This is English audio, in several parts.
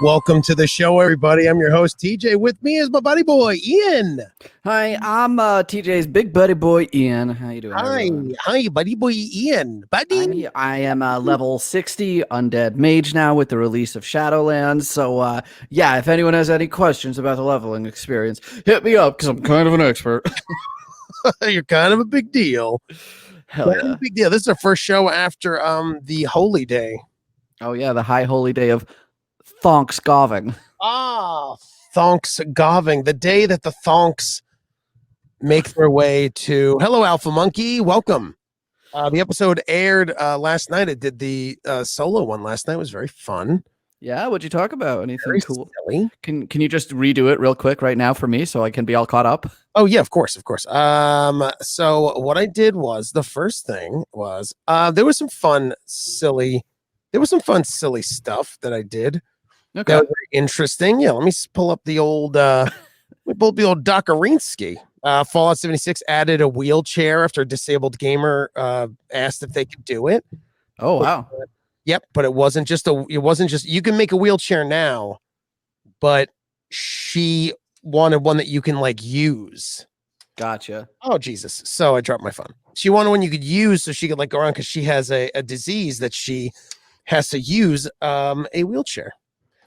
Welcome to the show, everybody. I'm your host, TJ. With me is my buddy boy, Ian. Hi, I'm TJ's big buddy boy Ian. How you doing, everyone? Hi, buddy boy, Ian. Buddy. I am level 60 undead mage now with the release of Shadowlands. So yeah, if anyone has any questions about the leveling experience, hit me up because I'm kind of an expert. You're kind of a big deal. Hell yeah. Big deal. This is our first show after the holy day. Oh yeah, the high holy day of Thanksgiving. Thanksgiving, the day that the thonks make their way to. Hello, Alpha Monkey. Welcome. The episode aired last night. It did the solo one last night. It was very fun. Yeah, what'd you talk about? Anything Very cool? silly. Can you just redo it real quick right now for me so I can be all caught up? Oh yeah, of course. So what I did was the first thing was there was some fun, silly stuff that I did. Okay. That was very interesting. Yeah, let me pull up the old Docarinsky. Fallout 76 added a wheelchair after a disabled gamer asked if they could do it. Oh wow. Yep, but it wasn't just you can make a wheelchair now, but she wanted one that you can like use. Gotcha. Oh Jesus. So I dropped my phone. She wanted one you could use so she could like go around because she has a disease that she has to use a wheelchair.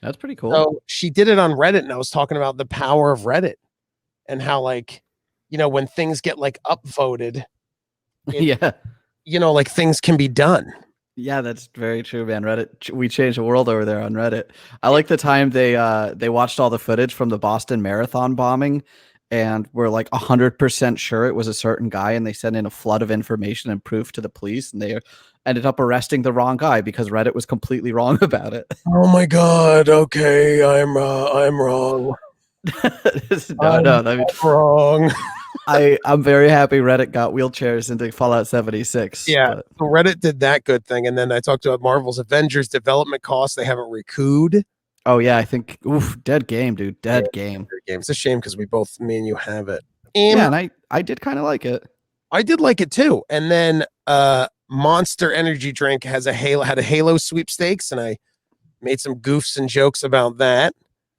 That's pretty cool. So she did it on Reddit, and I was talking about the power of Reddit and how, like, when things get like upvoted, Yeah. Like things can be done. Yeah, that's very true, man. Reddit, we changed the world over there on Reddit. I like the time they watched all the footage from the Boston Marathon bombing and were like 100% sure it was a certain guy, and they sent in a flood of information and proof to the police, and they ended up arresting the wrong guy because Reddit was completely wrong about it. Oh my God. Okay. I'm wrong. I'm wrong. I'm very happy Reddit got wheelchairs into Fallout 76. Yeah, so Reddit did that good thing, and then I talked about Marvel's Avengers development costs. They haven't recouped. Oh yeah, I think dead game, dude. Dead game. It's a shame because me and you have it. Yeah, and I did kind of like it. I did like it too. And then Monster Energy Drink had a Halo sweepstakes, and I made some goofs and jokes about that.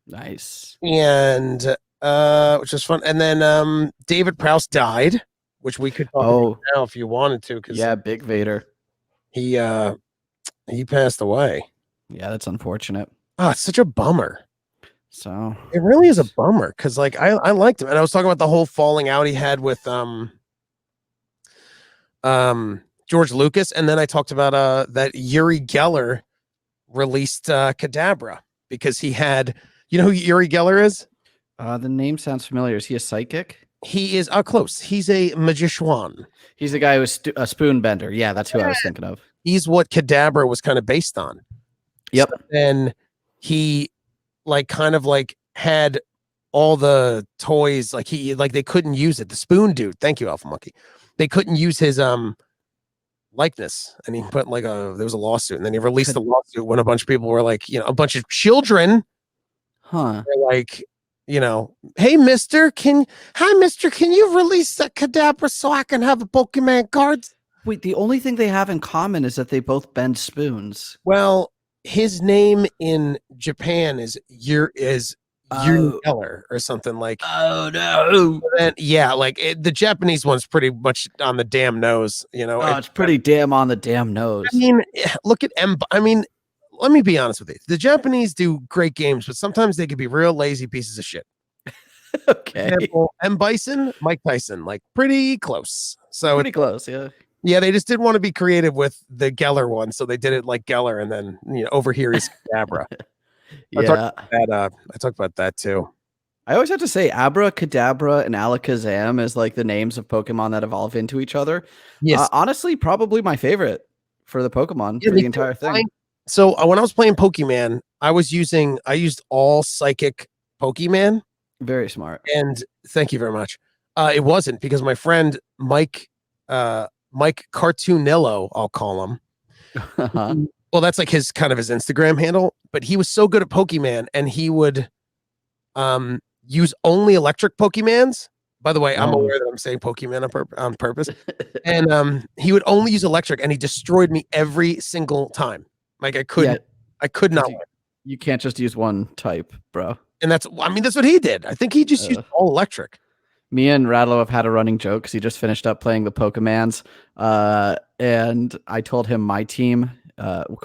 Nice. And which was fun. And then David Prowse died, which we could talk about now if you wanted to. Yeah, Big Vader. He passed away. Yeah, that's unfortunate. Oh, it's such a bummer. So it really is a bummer because like I liked him, and I was talking about the whole falling out he had with George Lucas, and then I talked about that Uri Geller released Kadabra because he had, you know who Uri Geller is? The name sounds familiar. Is he a psychic? He is close. He's a magician. He's the guy who's a spoon bender. Yeah, that's who I was thinking of. He's what Kadabra was kind of based on. Yep. So then he had all the toys, they couldn't use it. The spoon dude. Thank you, Alpha Monkey. They couldn't use his likeness, and he put there was a lawsuit, and then he released the lawsuit when a bunch of people were like, a bunch of children, were like, hey mister, can you release that Kadabra so I can have a Pokemon cards? Wait, the only thing they have in common is that they both bend spoons. Well, his name in Japan is Geller or something like. Oh no! Then, the Japanese one's pretty much on the damn nose. It's pretty damn on the damn nose. I mean, look at let me be honest with you. The Japanese do great games, but sometimes they could be real lazy pieces of shit. Okay. Example, M. Bison, Mike Tyson, pretty close. So pretty close, yeah. Yeah, they just didn't want to be creative with the Geller one, so they did it like Geller, and then over here is Kadabra. Yeah, I talked about that too. I always have to say Abracadabra and Alakazam is like the names of Pokemon that evolve into each other. Yes, honestly, probably my favorite for the Pokemon for the entire thing. So when I was playing Pokemon, I used all psychic Pokemon. Very smart. And thank you very much. It wasn't because my friend Mike Cartoonillo, I'll call him. Well, that's like his Instagram handle, but he was so good at Pokemon, and he would use only electric Pokemons. By the way, I'm aware that I'm saying Pokemon on purpose. And he would only use electric, and he destroyed me every single time. Like I could not win. You can't just use one type, bro. And that's what he did. I think he just used all electric. Me and Radlow have had a running joke because he just finished up playing the Pokemans. And I told him my team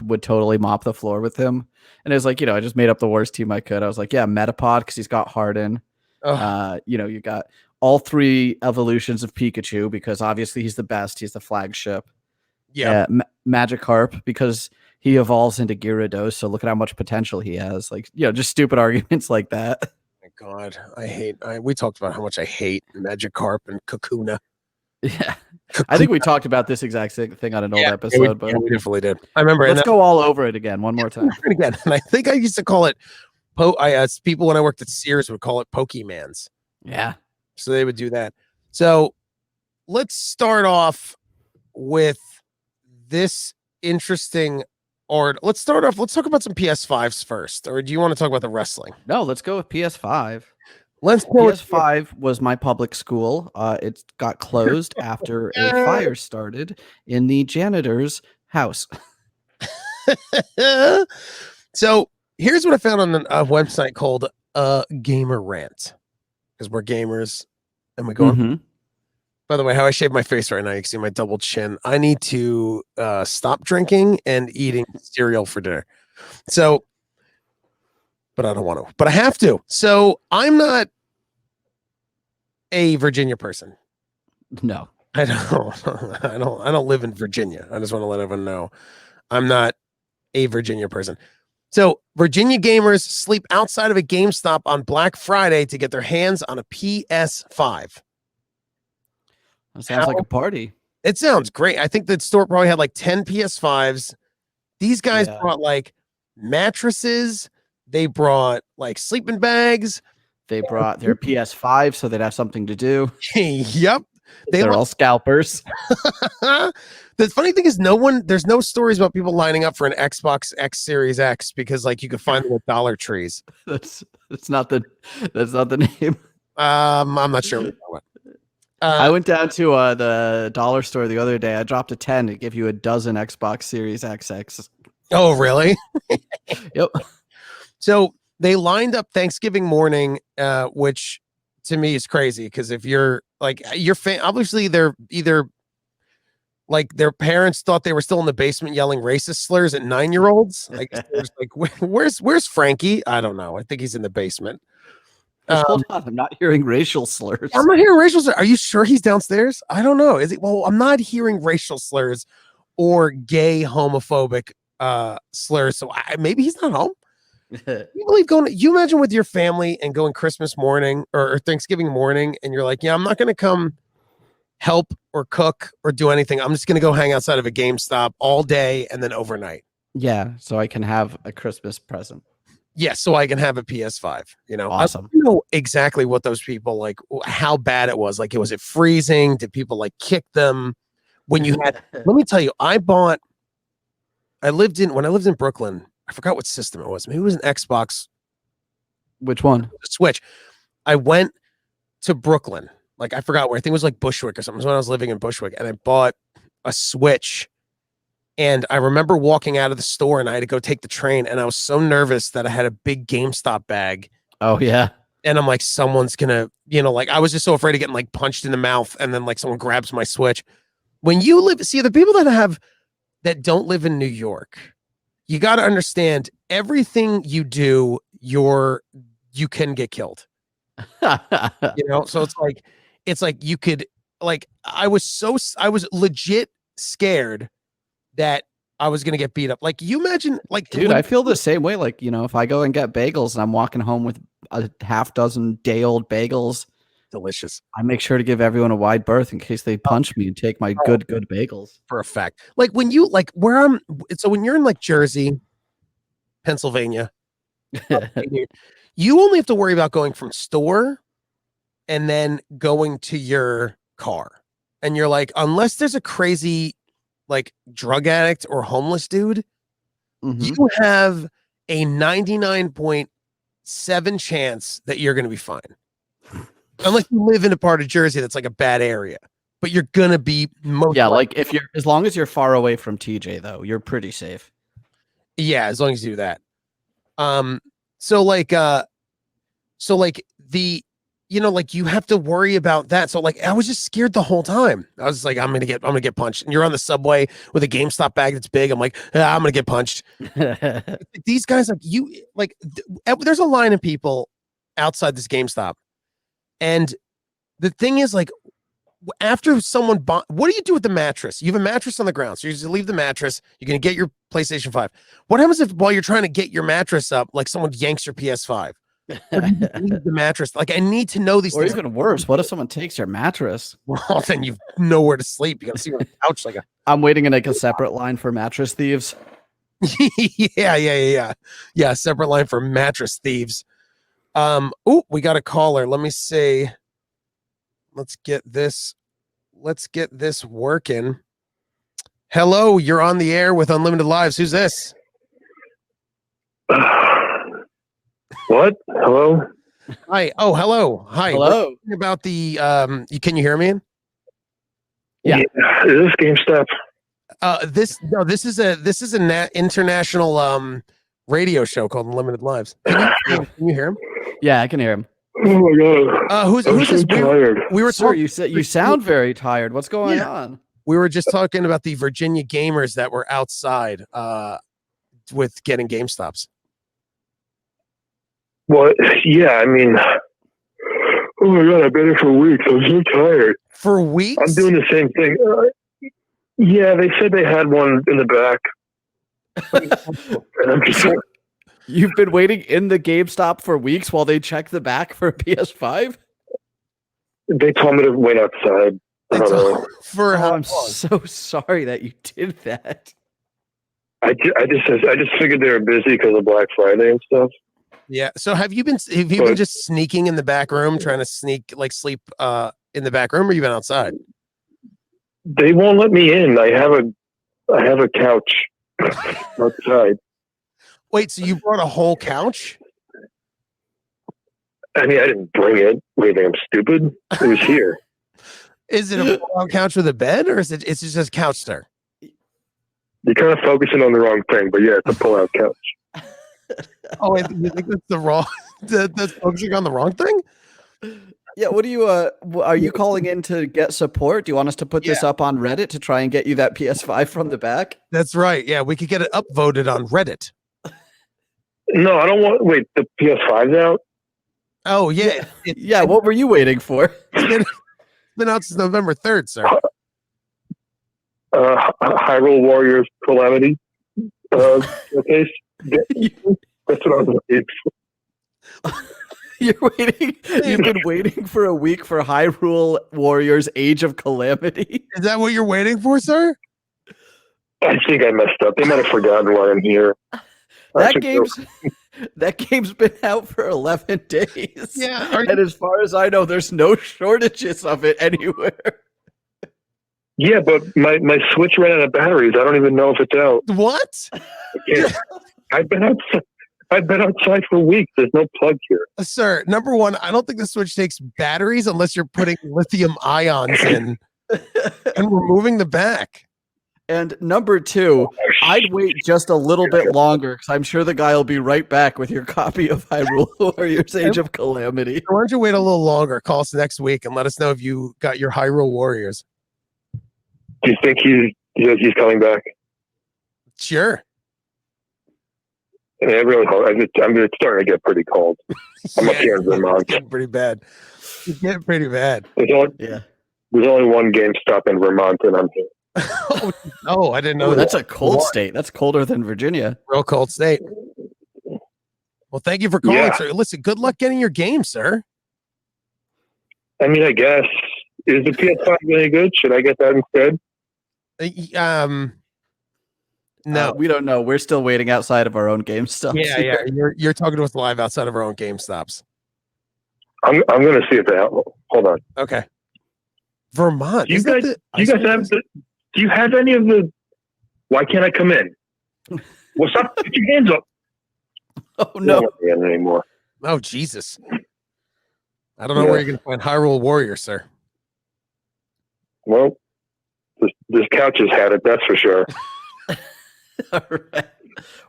would totally mop the floor with him. And it was like, I just made up the worst team I could. I was like, yeah, Metapod because he's got Harden. You got all 3 evolutions of Pikachu because obviously he's the best. He's the flagship. Yeah. Magikarp because he evolves into Gyarados. So look at how much potential he has. Like, just stupid arguments like that. God, we talked about how much I hate Magikarp and Kakuna. Yeah. I think we talked about this exact thing on an old episode, but we definitely did. I remember. Let's go all over it again one more time. Again, and I think I used to call it people when I worked at Sears would call it Pokemans. Yeah. So they would do that. So let's start off with this interesting let's talk about some PS5s first, or do you want to talk about the wrestling? No, let's go with PS5. PS5 was my public school. It got closed after a fire started in the janitor's house. So here's what I found on a website called Gamer Rant, because we're gamers and we go on. By the way, how I shave my face right now, you can see my double chin. I need to stop drinking and eating cereal for dinner. So, but I don't want to. But I have to. So I'm not a Virginia person. No. I don't live in Virginia. I just want to let everyone know I'm not a Virginia person. So Virginia gamers sleep outside of a GameStop on Black Friday to get their hands on a PS5. That sounds like a party. It sounds great. I think the store probably had like 10 PS5s. These guys brought like mattresses. They brought like sleeping bags. They brought their PS5 so they'd have something to do. Yep. They're all scalpers. The funny thing is there's no stories about people lining up for an Xbox X Series X because like you could find them at Dollar Trees. That's not the name. I'm not sure. I went down to the dollar store the other day. I dropped a 10 to give you a dozen Xbox Series XX. Oh, really? Yep. So they lined up Thanksgiving morning, which to me is crazy because if you're like obviously they're either like their parents thought they were still in the basement yelling racist slurs at 9-year-olds. Like, where's Frankie? I don't know. I think he's in the basement. Hold on, I'm not hearing racial slurs. I'm not hearing racial slurs. Are you sure he's downstairs? I don't know. Is it? Well, I'm not hearing racial slurs or gay homophobic slurs. So maybe he's not home. You imagine with your family and going Christmas morning or Thanksgiving morning, and you're like, yeah, I'm not going to come help or cook or do anything. I'm just going to go hang outside of a GameStop all day and then overnight. Yeah, so I can have a Christmas present. Yes, so I can have a PS5. Awesome. I don't know exactly what those people like, how bad it was. Like, was it freezing? Did people like kick them? When you had, let me tell you, when I lived in Brooklyn, I forgot what system it was. Maybe it was an Xbox. Which one? Switch. I went to Brooklyn. Like, I forgot where. I think it was like Bushwick or something. It was when I was living in Bushwick, and I bought a Switch. And I remember walking out of the store and I had to go take the train. And I was so nervous that I had a big GameStop bag. Oh, yeah. And I'm like, someone's going to, like, I was just so afraid of getting like punched in the mouth. And then like someone grabs my Switch. When you the people that don't live in New York, you got to understand everything you do, you can get killed. So it's like you could, like, I was legit scared that I was going to get beat up. Like, you imagine, like, dude, I feel the same way. Like, if I go and get bagels and I'm walking home with a half dozen day-old bagels, delicious, I make sure to give everyone a wide berth in case they punch me and take my good bagels. For a fact. Like, when you, like, when you're in, like, Jersey, Pennsylvania, you only have to worry about going from store and then going to your car. And you're like, unless there's a crazy like drug addict or homeless dude, you have a 99.7 chance that you're going to be fine. Unless you live in a part of Jersey that's like a bad area, but you're going to be like as long as you're far away from TJ though, you're pretty safe. Yeah, as long as you do that. So like the like you have to worry about that. So like I was just scared the whole time. I was like, I'm gonna get punched. And you're on the subway with a GameStop bag that's big. I'm like, I'm gonna get punched. These guys there's a line of people outside this GameStop, and the thing is like after someone what do you do with the mattress? You have a mattress on the ground, so you just leave the mattress. You're gonna get your PlayStation 5. What happens if while you're trying to get your mattress up, like someone yanks your PS5? Or do you leave the mattress? Like I need to know these or things. even worse, what if someone takes your mattress? Well, then you've nowhere to sleep. You gotta sleep on the couch like a I'm waiting in like a separate line for mattress thieves. yeah. Separate line for mattress thieves. We got a caller. Let me see. Let's get this working. Hello, you're on the air with Unlimited Lives. Who's this? What? Hello? Hi. Oh, hello. Hi. Hello. About the can you hear me? Yeah. Is this GameStop? This is a international radio show called Unlimited Lives. Can you hear him? Yeah, I can hear him. Oh my god. Who's I'm this? so tired. We were Sir, you sound very tired. What's going on? We were just talking about the Virginia gamers that were outside with getting GameStops. What? Yeah, I mean, oh my god, I've been here for weeks. I'm so tired. For weeks? I'm doing the same thing. Yeah, they said they had one in the back. And I'm just like, You've been waiting in the GameStop for weeks while they check the back for a PS5? they told me to wait outside. I don't know. For how I'm long? so sorry that you did that. I just figured they were busy because of Black Friday and stuff. Yeah. So have you been just sneaking in the back room, trying to sleep in the back room, or you been outside? They won't let me in. I have a couch outside. Wait, so you brought a whole couch? I mean, I didn't bring it. What do you think? I'm stupid? It was here. Is it a pull-out couch with a bed, or is it just couch stir? You're kind of focusing on the wrong thing, but yeah, it's a pull-out couch. Oh, wait, you think that's the wrong? That's focusing on the wrong thing? Yeah, what do you are you calling in to get support? Do you want us to put this up on Reddit to try and get you that PS5 from the back? That's right. Yeah, we could get it upvoted on Reddit. No, I don't want. Wait, the PS5's out. Oh yeah, Yeah, what were you waiting for? it's been out since November 3rd, sir. Hyrule Warriors Calamity. Okay, that's what I was waiting for. You've been waiting for a week for Hyrule Warriors Age of Calamity. Is that what you're waiting for, sir? I think I messed up. They might have forgotten why I'm here. That game's been out for 11 days. Yeah, and as far as I know, there's no shortages of it anywhere. Yeah, but my Switch ran out of batteries. I don't even know if it's out. What? I've been outside for weeks. There's no plug here. Sir, number one, I don't think the Switch takes batteries unless you're putting lithium ions in and removing the back. And number two, I'd wait just a little bit longer because I'm sure the guy will be right back with your copy of Hyrule Warriors Age of Calamity. Why don't you wait a little longer? Call us next week and let us know if you got your Hyrule Warriors. Do you think he's coming back? Sure. I mean, I really hope. It's starting to get pretty cold. I'm up here in Vermont. It's getting pretty bad. It's getting pretty bad. There's only one GameStop in Vermont, and I'm here. Oh, I didn't know. That's a cold state. That's colder than Virginia. Real cold state. Well, thank you for calling, Yeah. sir. Listen, good luck getting your game, sir. I mean, I guess. Is the PS5 any good? Should I get that instead? No. We don't know. We're still waiting outside of our own GameStop. Yeah. You're talking to us live outside of our own GameStops. I'm going to see if they have. Hold on. Okay. Vermont. Do you have any of the? Why can't I come in? What's up? Put your hands up. Oh no. Anymore. Oh Jesus. I don't know where you're going to find Hyrule Warrior, sir. Well, this couch has had it. That's for sure. All right.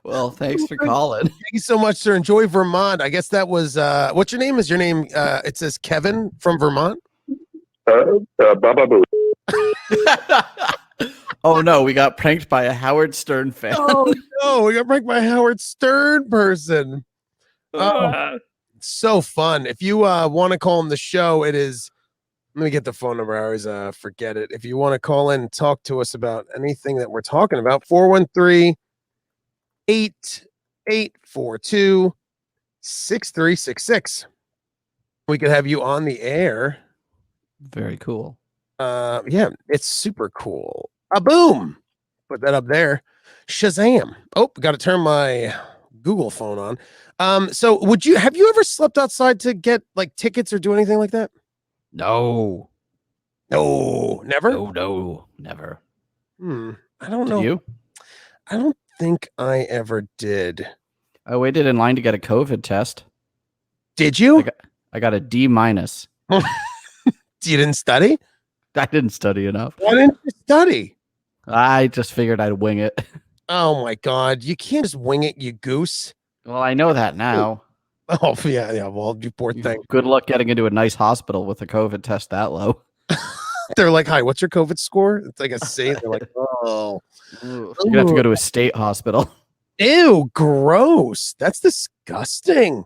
Well, thanks for calling. Thank you so much, sir. Enjoy Vermont. I guess that was what's your name? Is your name it says Kevin from Vermont? Baba Boo. Oh no, we got pranked by a Howard Stern fan. Oh no, we got pranked by a Howard Stern person. Oh, so fun. If you want to call him the show, it is, let me get the phone number. I always forget it. If you want to call in and talk to us about anything that we're talking about, 413-8842-6366. We could have you on the air. Very cool. Yeah, it's super cool. A boom. Put that up there. Shazam. Oh, got to turn my Google phone on. So have you ever slept outside to get like tickets or do anything like that? No. No, never. No, never. I don't Did know. you? I don't think I ever did. I waited in line to get a COVID test. Did you? I got a D-. You didn't study? I didn't study enough. Why didn't you study? I just figured I'd wing it. Oh my God. You can't just wing it, you goose. Well, I know that now. Oh, yeah. Well, you poor thing. Good luck getting into a nice hospital with a COVID test that low. They're like, hi, what's your COVID score? It's like a C. They're like, oh. You're going to have to go to a state hospital. Ew, gross. That's disgusting.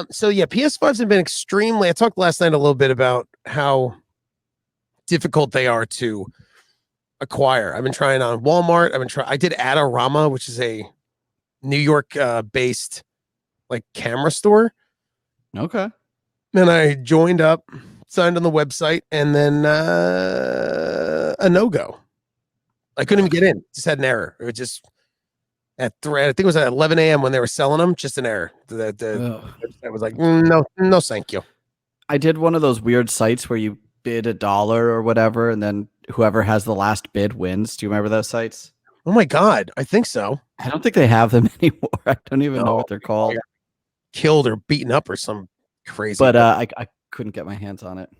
So yeah, PS5s have been extremely, I talked last night a little bit about how difficult they are to acquire. I've been trying on Walmart. I did Adorama, which is a New York based like camera store. Okay. And I joined up, signed on the website, and then a no-go. I couldn't even get in. Just had an error. It was just I think it was at 11 a.m. when they were selling them. Just an error. The website was like, no, thank you. I did one of those weird sites where you bid $1 or whatever, and then whoever has the last bid wins. Do you remember those sites? Oh my God, I think so. I don't think they have them anymore. I don't even know what they're called. Killed or beaten up or some crazy. But I couldn't get my hands on it.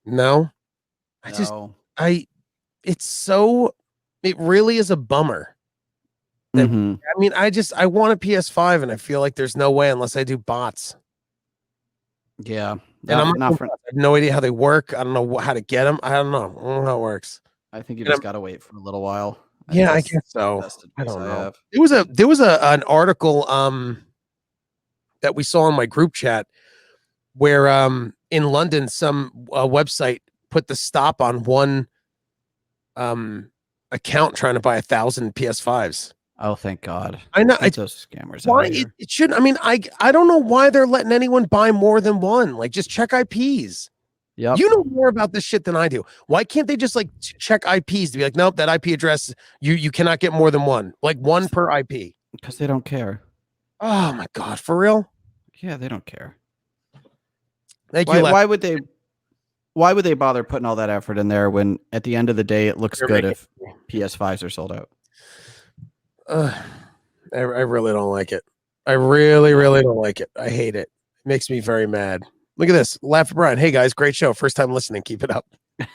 No, it really is a bummer. I mean, I want a PS5 and I feel like there's no way unless I do bots. Yeah. And I have no idea how they work. I don't know how to get them. I don't know how it works. I think you just got to wait for a little while. I guess so. I don't know. Have. There was an article that we saw in my group chat where in London some website put the stop on one account trying to buy 1,000 PS5s. Oh, thank God. I know. Those scammers. Why it shouldn't. I mean, I don't know why they're letting anyone buy more than one. Like, just check IPs. Yeah. You know more about this shit than I do. Why can't they just like check IPs to be like, nope, that IP address, you cannot get more than one. Like one per IP. Because they don't care. Oh my God, for real? Yeah, they don't care. Why would they bother putting all that effort in there when at the end of the day it looks good if PS5s are sold out? I really don't like it. I really don't like it. I hate it. It makes me very mad. Look at this. Laugh at Brian. Hey guys, great show. First time listening. Keep it up.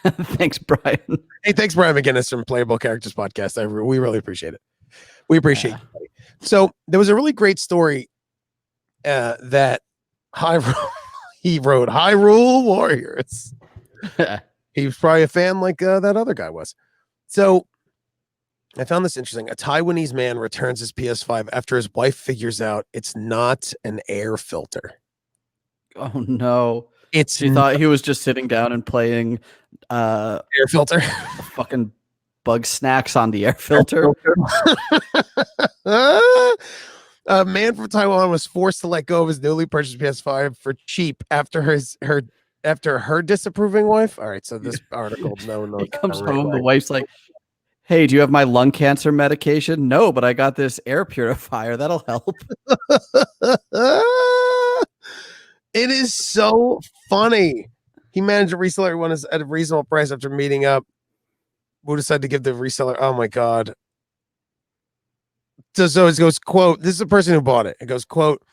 Thanks, Brian. Hey, thanks, Brian McGinnis from Playable Characters Podcast. We really appreciate it. We appreciate you. So there was a really great story that he wrote Hyrule Warriors. He was probably a fan like that other guy was. So I found this interesting. A Taiwanese man returns his PS5 after his wife figures out it's not an air filter. Oh no! She She thought he was just sitting down and playing air filter. fucking bug snacks on the air filter. A man from Taiwan was forced to let go of his newly purchased PS5 for cheap after her disapproving wife. All right, so this article, no. He comes home, the wife's like, "Hey, do you have my lung cancer medication?" "No, but I got this air purifier. That'll help." It is so funny. He managed to resell everyone at a reasonable price after meeting up. Who decided to give the reseller? Oh my God. So it goes, quote, this is the person who bought it. It goes, quote,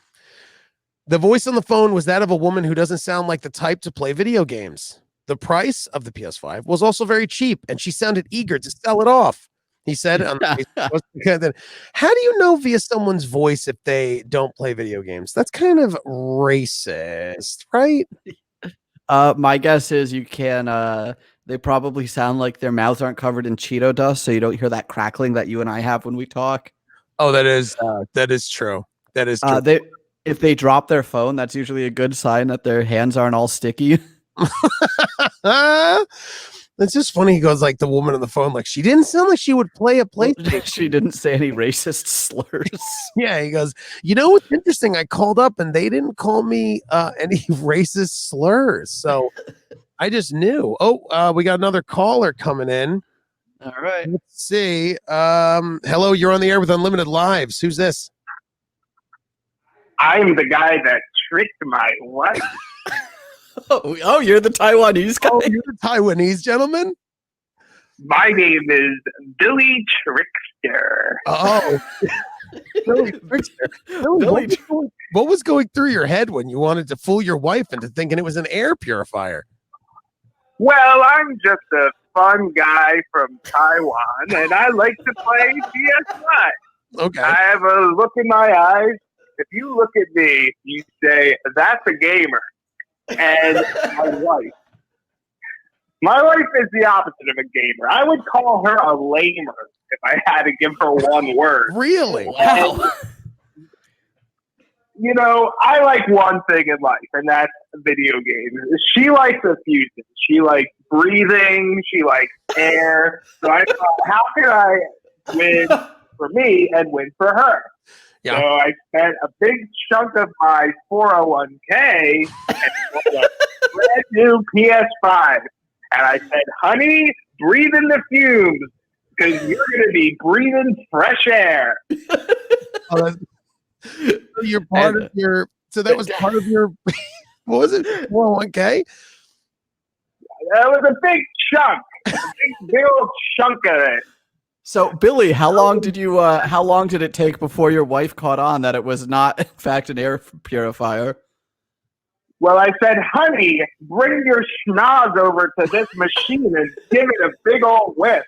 the voice on the phone was that of a woman who doesn't sound like the type to play video games. The price of the PS5 was also very cheap, and she sounded eager to sell it off. He said on the Facebook post. Then, how do you know via someone's voice if they don't play video games? That's kind of racist, right? My guess is you can. They probably sound like their mouths aren't covered in Cheeto dust, so you don't hear that crackling that you and I have when we talk. Oh, that is true. That is true. If they drop their phone, that's usually a good sign that their hands aren't all sticky. It's just funny. He goes like the woman on the phone, like she didn't sound like she would play a PlayStation. She didn't say any racist slurs. Yeah, he goes, you know what's interesting? I called up and they didn't call me any racist slurs. So I just knew. Oh, we got another caller coming in. All right. Let's see. Hello, you're on the air with Unlimited Lives. Who's this? I'm the guy that tricked my wife. Oh, you're the Taiwanese guy. Oh, you're the Taiwanese gentleman? My name is Billy Trickster. Oh. Billy Trickster. Billy, what was going through your head when you wanted to fool your wife into thinking it was an air purifier? Well, I'm just a fun guy from Taiwan, and I like to play PS5. Okay. I have a look in my eyes. If you look at me, you say, that's a gamer. And my wife is the opposite of a gamer. I would call her a lamer if I had to give her one word. Really? Wow. You know, I like one thing in life, and that's video games. She likes a few things. She likes breathing. She likes air. So I thought, how can I win for me and win for her? Yeah. So I spent a big chunk of my 401k and bought a brand new PS5. And I said, honey, breathe in the fumes because you're going to be breathing fresh air. So you're part of your. So that was part of your. What was it? 401k? That was a big chunk, big old chunk of it. So, Billy, how long did it take before your wife caught on that it was not, in fact, an air purifier? Well, I said, honey, bring your schnoz over to this machine and give it a big old whiff.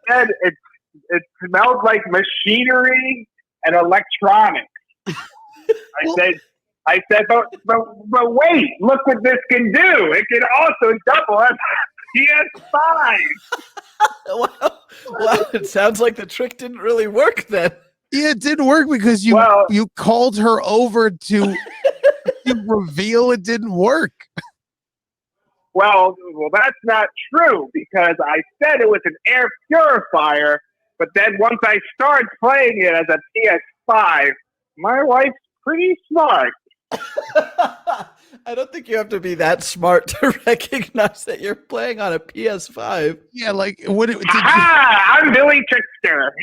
Said it smells like machinery and electronics. I said, but wait, look what this can do. It can also double as a PS5. Well, it sounds like the trick didn't really work then. Yeah, it didn't work because you called her over to reveal it didn't work. Well, that's not true because I said it was an air purifier, but then once I started playing it as a PS5, my wife's pretty smart. I don't think you have to be that smart to recognize that you're playing on a PS5. Yeah, like what? I'm Billy Trickster.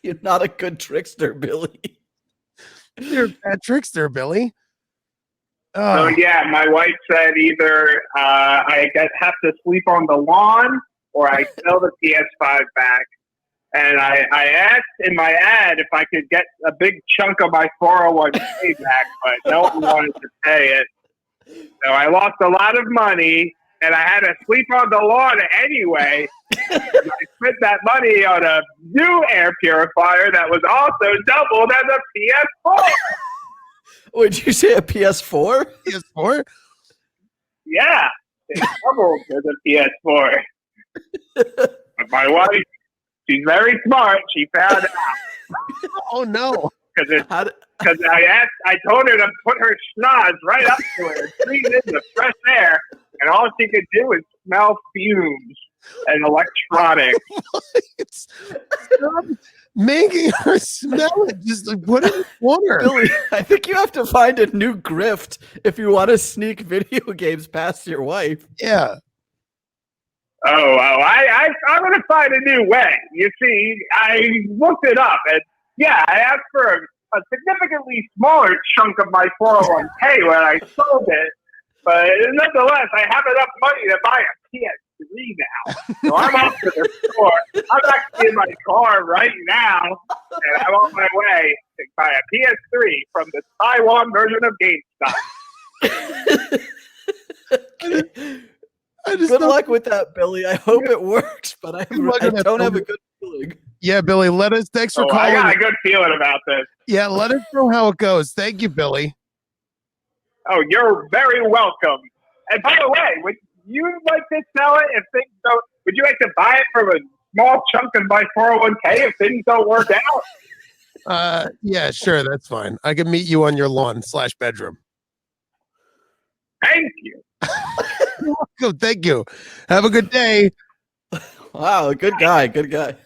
You're not a good trickster, Billy. You're a bad trickster, Billy. So yeah, my wife said either I have to sleep on the lawn or I sell the PS5 back. And I asked in my ad if I could get a big chunk of my 401k back, but no one wanted to pay it. So I lost a lot of money, and I had to sleep on the lawn anyway. I spent that money on a new air purifier that was also doubled as a PS4. Would you say a PS4? PS4? Yeah, it doubled as a PS4. But my wife, she's very smart. She found out. Oh no! Because I told her to put her schnoz right up to her and breathe in the fresh air, and all she could do is smell fumes and electronics. Stop making her smell it. Just like put it in water. Billy, I think you have to find a new grift if you want to sneak video games past your wife. Yeah. I'm going to find a new way. You see, I looked it up, and yeah, I asked for a significantly smaller chunk of my 401k when I sold it, but nonetheless, I have enough money to buy a PS3 now. So I'm off to the store. I'm actually in my car right now, and I'm on my way to buy a PS3 from the Taiwan version of GameStop. I just Good luck with that, Billy. I hope it works, but I don't have a good feeling. Yeah, Billy, thanks for calling. I got a good feeling about this. Yeah, let us know how it goes. Thank you, Billy. Oh, you're very welcome. And by the way, would you like to sell it if things don't? Would you like to buy it from a small chunk of my 401k if things don't work out? Yeah, sure, that's fine. I can meet you on your lawn / bedroom. Thank you. You're welcome. Thank you. Have a good day. Wow, good guy. Good guy.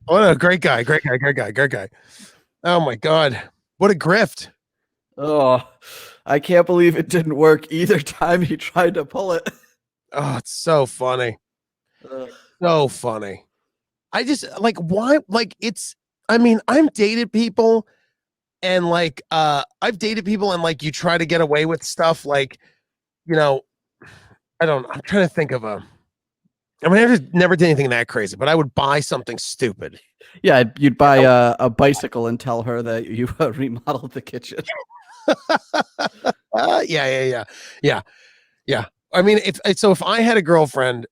What a great guy. Great guy. Oh my God. What a grift. Oh, I can't believe it didn't work either time he tried to pull it. Oh, it's so funny. So funny. I just like why I mean, I've dated people and I've dated people and like you try to get away with stuff like, you know, I'm trying to think of I mean, I just never did anything that crazy, but I would buy something stupid. Yeah, you'd buy a bicycle and tell her that you remodeled the kitchen. Yeah. I mean, if I had a girlfriend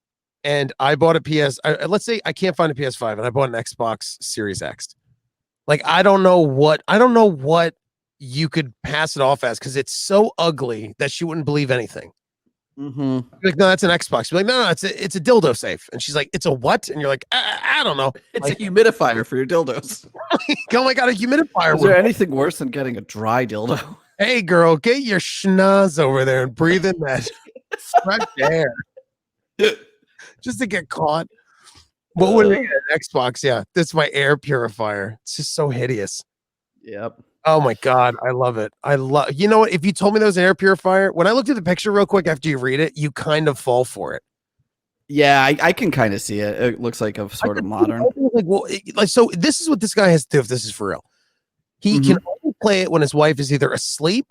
and I bought a let's say I can't find a PS5 and I bought an Xbox Series X, like I don't know what you could pass it off as because it's so ugly that she wouldn't believe anything. Mm-hmm. Like, no, that's an Xbox. You're like, no, it's a dildo safe. And she's like, it's a what? And you're like, I don't know. It's like, a humidifier for your dildos. Oh my God, a humidifier. Is there anything worse than getting a dry dildo? Hey, girl, get your schnoz over there and breathe in that fresh air. Just to get caught. What would it be? An Xbox? Yeah, that's my air purifier. It's just so hideous. Yep. Oh my God, I love it. You know what? If you told me there was an air purifier, when I looked at the picture real quick after you read it, you kind of fall for it. Yeah, I can kind of see it. It looks like a sort of modern. Like, well, so this is what this guy has to do if this is for real. He can only play it when his wife is either asleep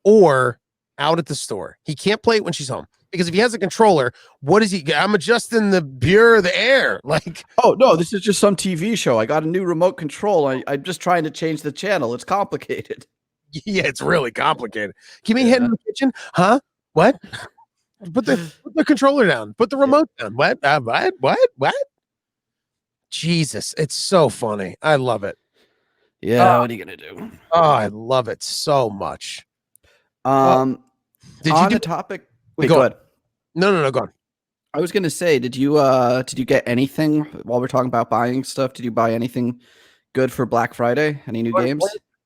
or out at the store. He can't play it when she's home. Because if he has a controller, what is he? I'm adjusting the air. Like, oh no, this is just some TV show. I got a new remote control. I'm just trying to change the channel. It's complicated. Yeah, it's really complicated. Give me a hit in the kitchen, huh? What? Put the controller down. Put the remote down. What? What? Jesus, it's so funny. I love it. Yeah, what are you gonna do? Oh, I love it so much. Did you on the topic? Wait, go ahead. No, go on. I was gonna say, did you get anything while we're talking about buying stuff? Did you buy anything good for Black Friday? Any new games?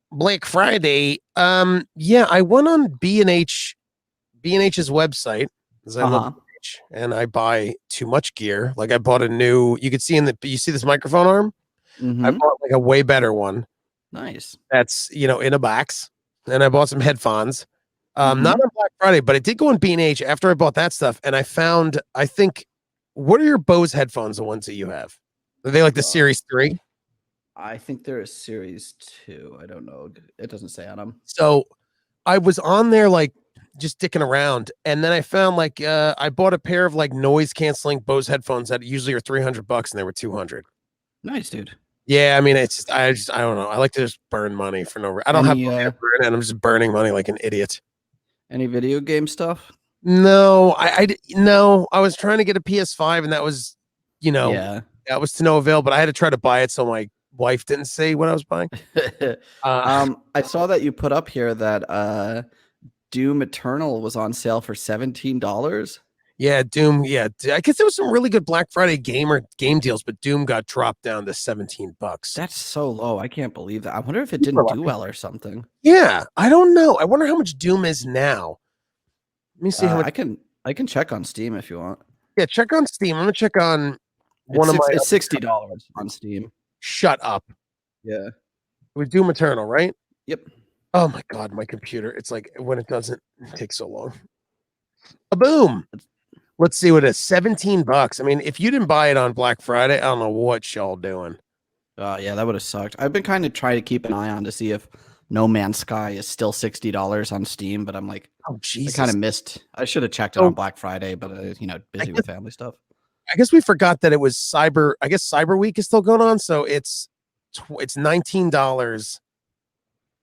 Black Friday. Yeah, I went on B&H's website and I buy too much gear. Like I bought a new. You could see you see this microphone arm. I bought like a way better one. Nice. That's in a box, and I bought some headphones. Not on Black Friday, but it did go on B&H after I bought that stuff, and I found, I think, what are your Bose headphones, the ones that you have? Are they like the Series 3? I think they're a Series 2. I don't know. It doesn't say on them. So I was on there like just dicking around, and then I found like I bought a pair of like noise canceling Bose headphones that usually are $300 and they were $200. Nice, dude. Yeah, I mean, I don't know. I like to just burn money for no reason. I don't have money to burn, and I'm just burning money like an idiot. Any video game stuff? No, I was trying to get a PS5, and that was, that was to no avail. But I had to try to buy it so my wife didn't see what I was buying. I saw that you put up here that Doom Eternal was on sale for $17. Yeah, Doom. Yeah, I guess there was some really good Black Friday game deals, but Doom got dropped down to $17. That's so low. I can't believe that. I wonder if it didn't do well or something. Yeah, I don't know. I wonder how much Doom is now. Let me see how much. I can check on Steam if you want. Yeah, check on Steam. I'm gonna check on It's $60 on Steam. Shut up. Yeah. With Doom Eternal, right? Yep. Oh my God, my computer. It's like when it doesn't take so long. A boom. Let's see what it is. $17. I mean, if you didn't buy it on Black Friday, I don't know what y'all doing. Yeah, that would have sucked. I've been kind of trying to keep an eye on to see if No Man's Sky is still $60 on Steam, but I'm like, oh Jesus, I kind of missed. I should have checked it on Black Friday, but busy with family stuff. I guess we forgot that it was Cyber. I guess Cyber Week is still going on, so it's $19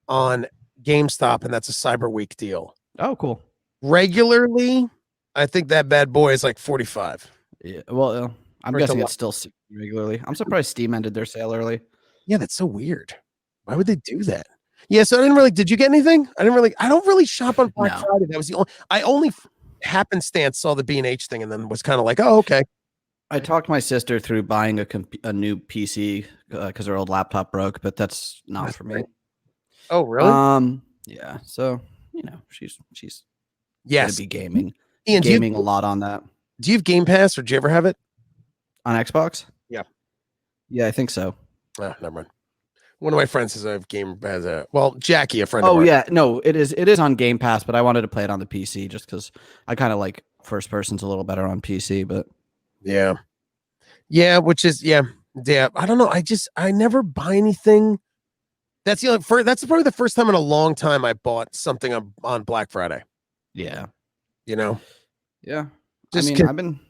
on GameStop, and that's a Cyber Week deal. Oh, cool. Regularly, I think that bad boy is like 45. Yeah, well, I'm For guessing the- it's still regularly. I'm surprised Steam ended their sale early. Yeah, that's so weird. Why would they do that? Yeah, so I didn't really. Did you get anything? I don't really shop on Black No. Friday. That was the only. I only happenstance saw the B&H thing and then was kind of like, oh, okay. I talked my sister through buying a new PC because her old laptop broke, but that's not for me. Oh, really? Yeah. So she's Yes. gonna be gaming, Ian, gaming a lot on that. Do you have Game Pass, or do you ever have it on Xbox? Yeah. Yeah, I think so. Ah, never mind. One of my friends has a game as a Jackie, a friend of Oh ours. yeah, no, it is on Game Pass, but I wanted to play it on the PC just because I kind of like first person's a little better on PC. But yeah, which is yeah. I don't know. I never buy anything. That's that's probably the first time in a long time I bought something on Black Friday. Yeah. Yeah. Just I've been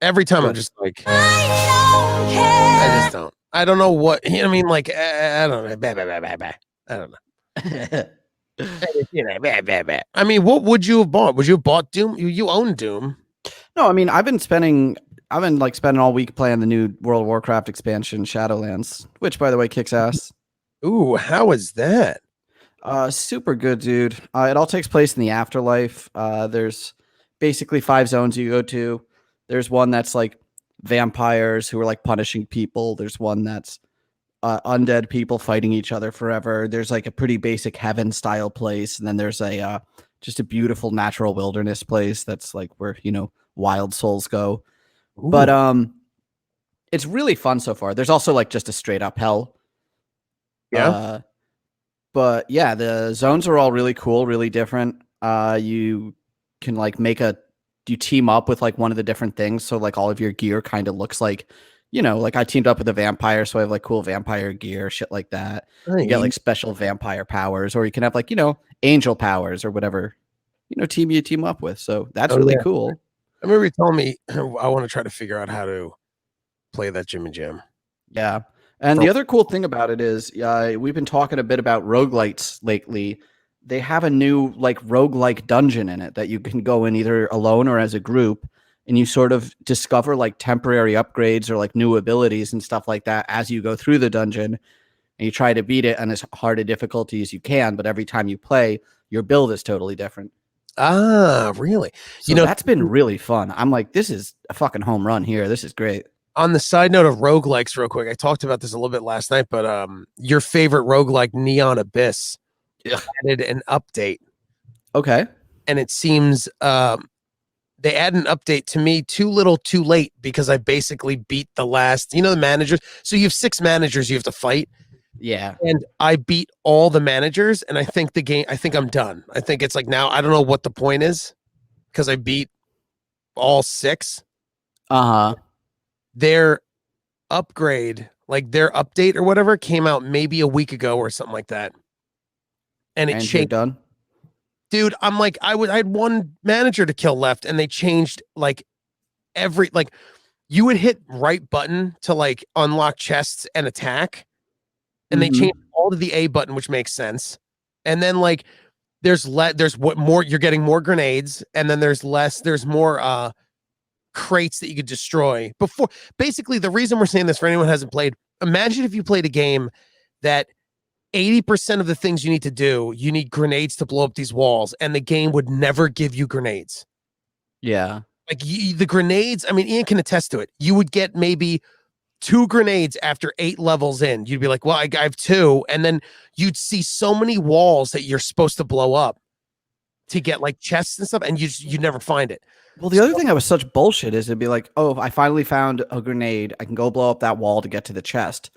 every time I'm just like I just don't. I don't know what I mean. Like I don't know. I don't know. I mean, what would you have bought? Would you have bought Doom? You own Doom. No, I mean I've been spending all week playing the new World of Warcraft expansion Shadowlands, which by the way kicks ass. Ooh, how is that? Super good, dude. It all takes place in the afterlife. There's basically 5 zones you go to. There's one that's like vampires who are like punishing people. There's one that's undead people fighting each other forever. There's like a pretty basic heaven style place, and then there's a just a beautiful natural wilderness place that's like where wild souls go. Ooh. But it's really fun so far. There's also like just a straight up hell. Yeah. But yeah, the zones are all really cool, really different. You can like you team up with like one of the different things. So like all of your gear kind of looks like, like I teamed up with a vampire. So I have like cool vampire gear, shit like that. Nice. You get like special vampire powers, or you can have like, angel powers or whatever, team you team up with. So that's really cool. I remember you telling me I want to try to figure out how to play that Jimmy Jam. Yeah. And the other cool thing about it is we've been talking a bit about roguelites lately. They have a new like roguelike dungeon in it that you can go in either alone or as a group, and you sort of discover like temporary upgrades or like new abilities and stuff like that as you go through the dungeon, and you try to beat it on as hard a difficulty as you can. But every time you play, your build is totally different. Ah, really? So that's been really fun. I'm like, this is a fucking home run here. This is great. On the side note of roguelikes, real quick, I talked about this a little bit last night, but your favorite roguelike, Neon Abyss, added an update. Okay. And it seems they add an update to me too little too late, because I basically beat the last, the managers. So you have 6 managers you have to fight. Yeah. And I beat all the managers, and I think I'm done. I think it's like now I don't know what the point is, because I beat all 6. Uh-huh. Their upgrade, like their update or whatever, came out maybe a week ago or something like that. And it changed. Done? Dude, I'm like, I had one manager to kill left, and they changed like you would hit right button to like unlock chests and attack. And they changed all to the A button, which makes sense. And then like there's what more, you're getting more grenades, and then there's more crates that you could destroy before. Basically, the reason we're saying this for anyone who hasn't played, imagine if you played a game that 80% of the things you need to do, you need grenades to blow up these walls, and the game would never give you grenades. Yeah. Like the grenades, I mean, Ian can attest to it. You would get maybe 2 grenades after 8 levels in. You'd be like, well, I have 2. And then you'd see so many walls that you're supposed to blow up to get like chests and stuff, and you never find it. Well, the other thing that was such bullshit is it'd be like, oh, I finally found a grenade. I can go blow up that wall to get to the chest.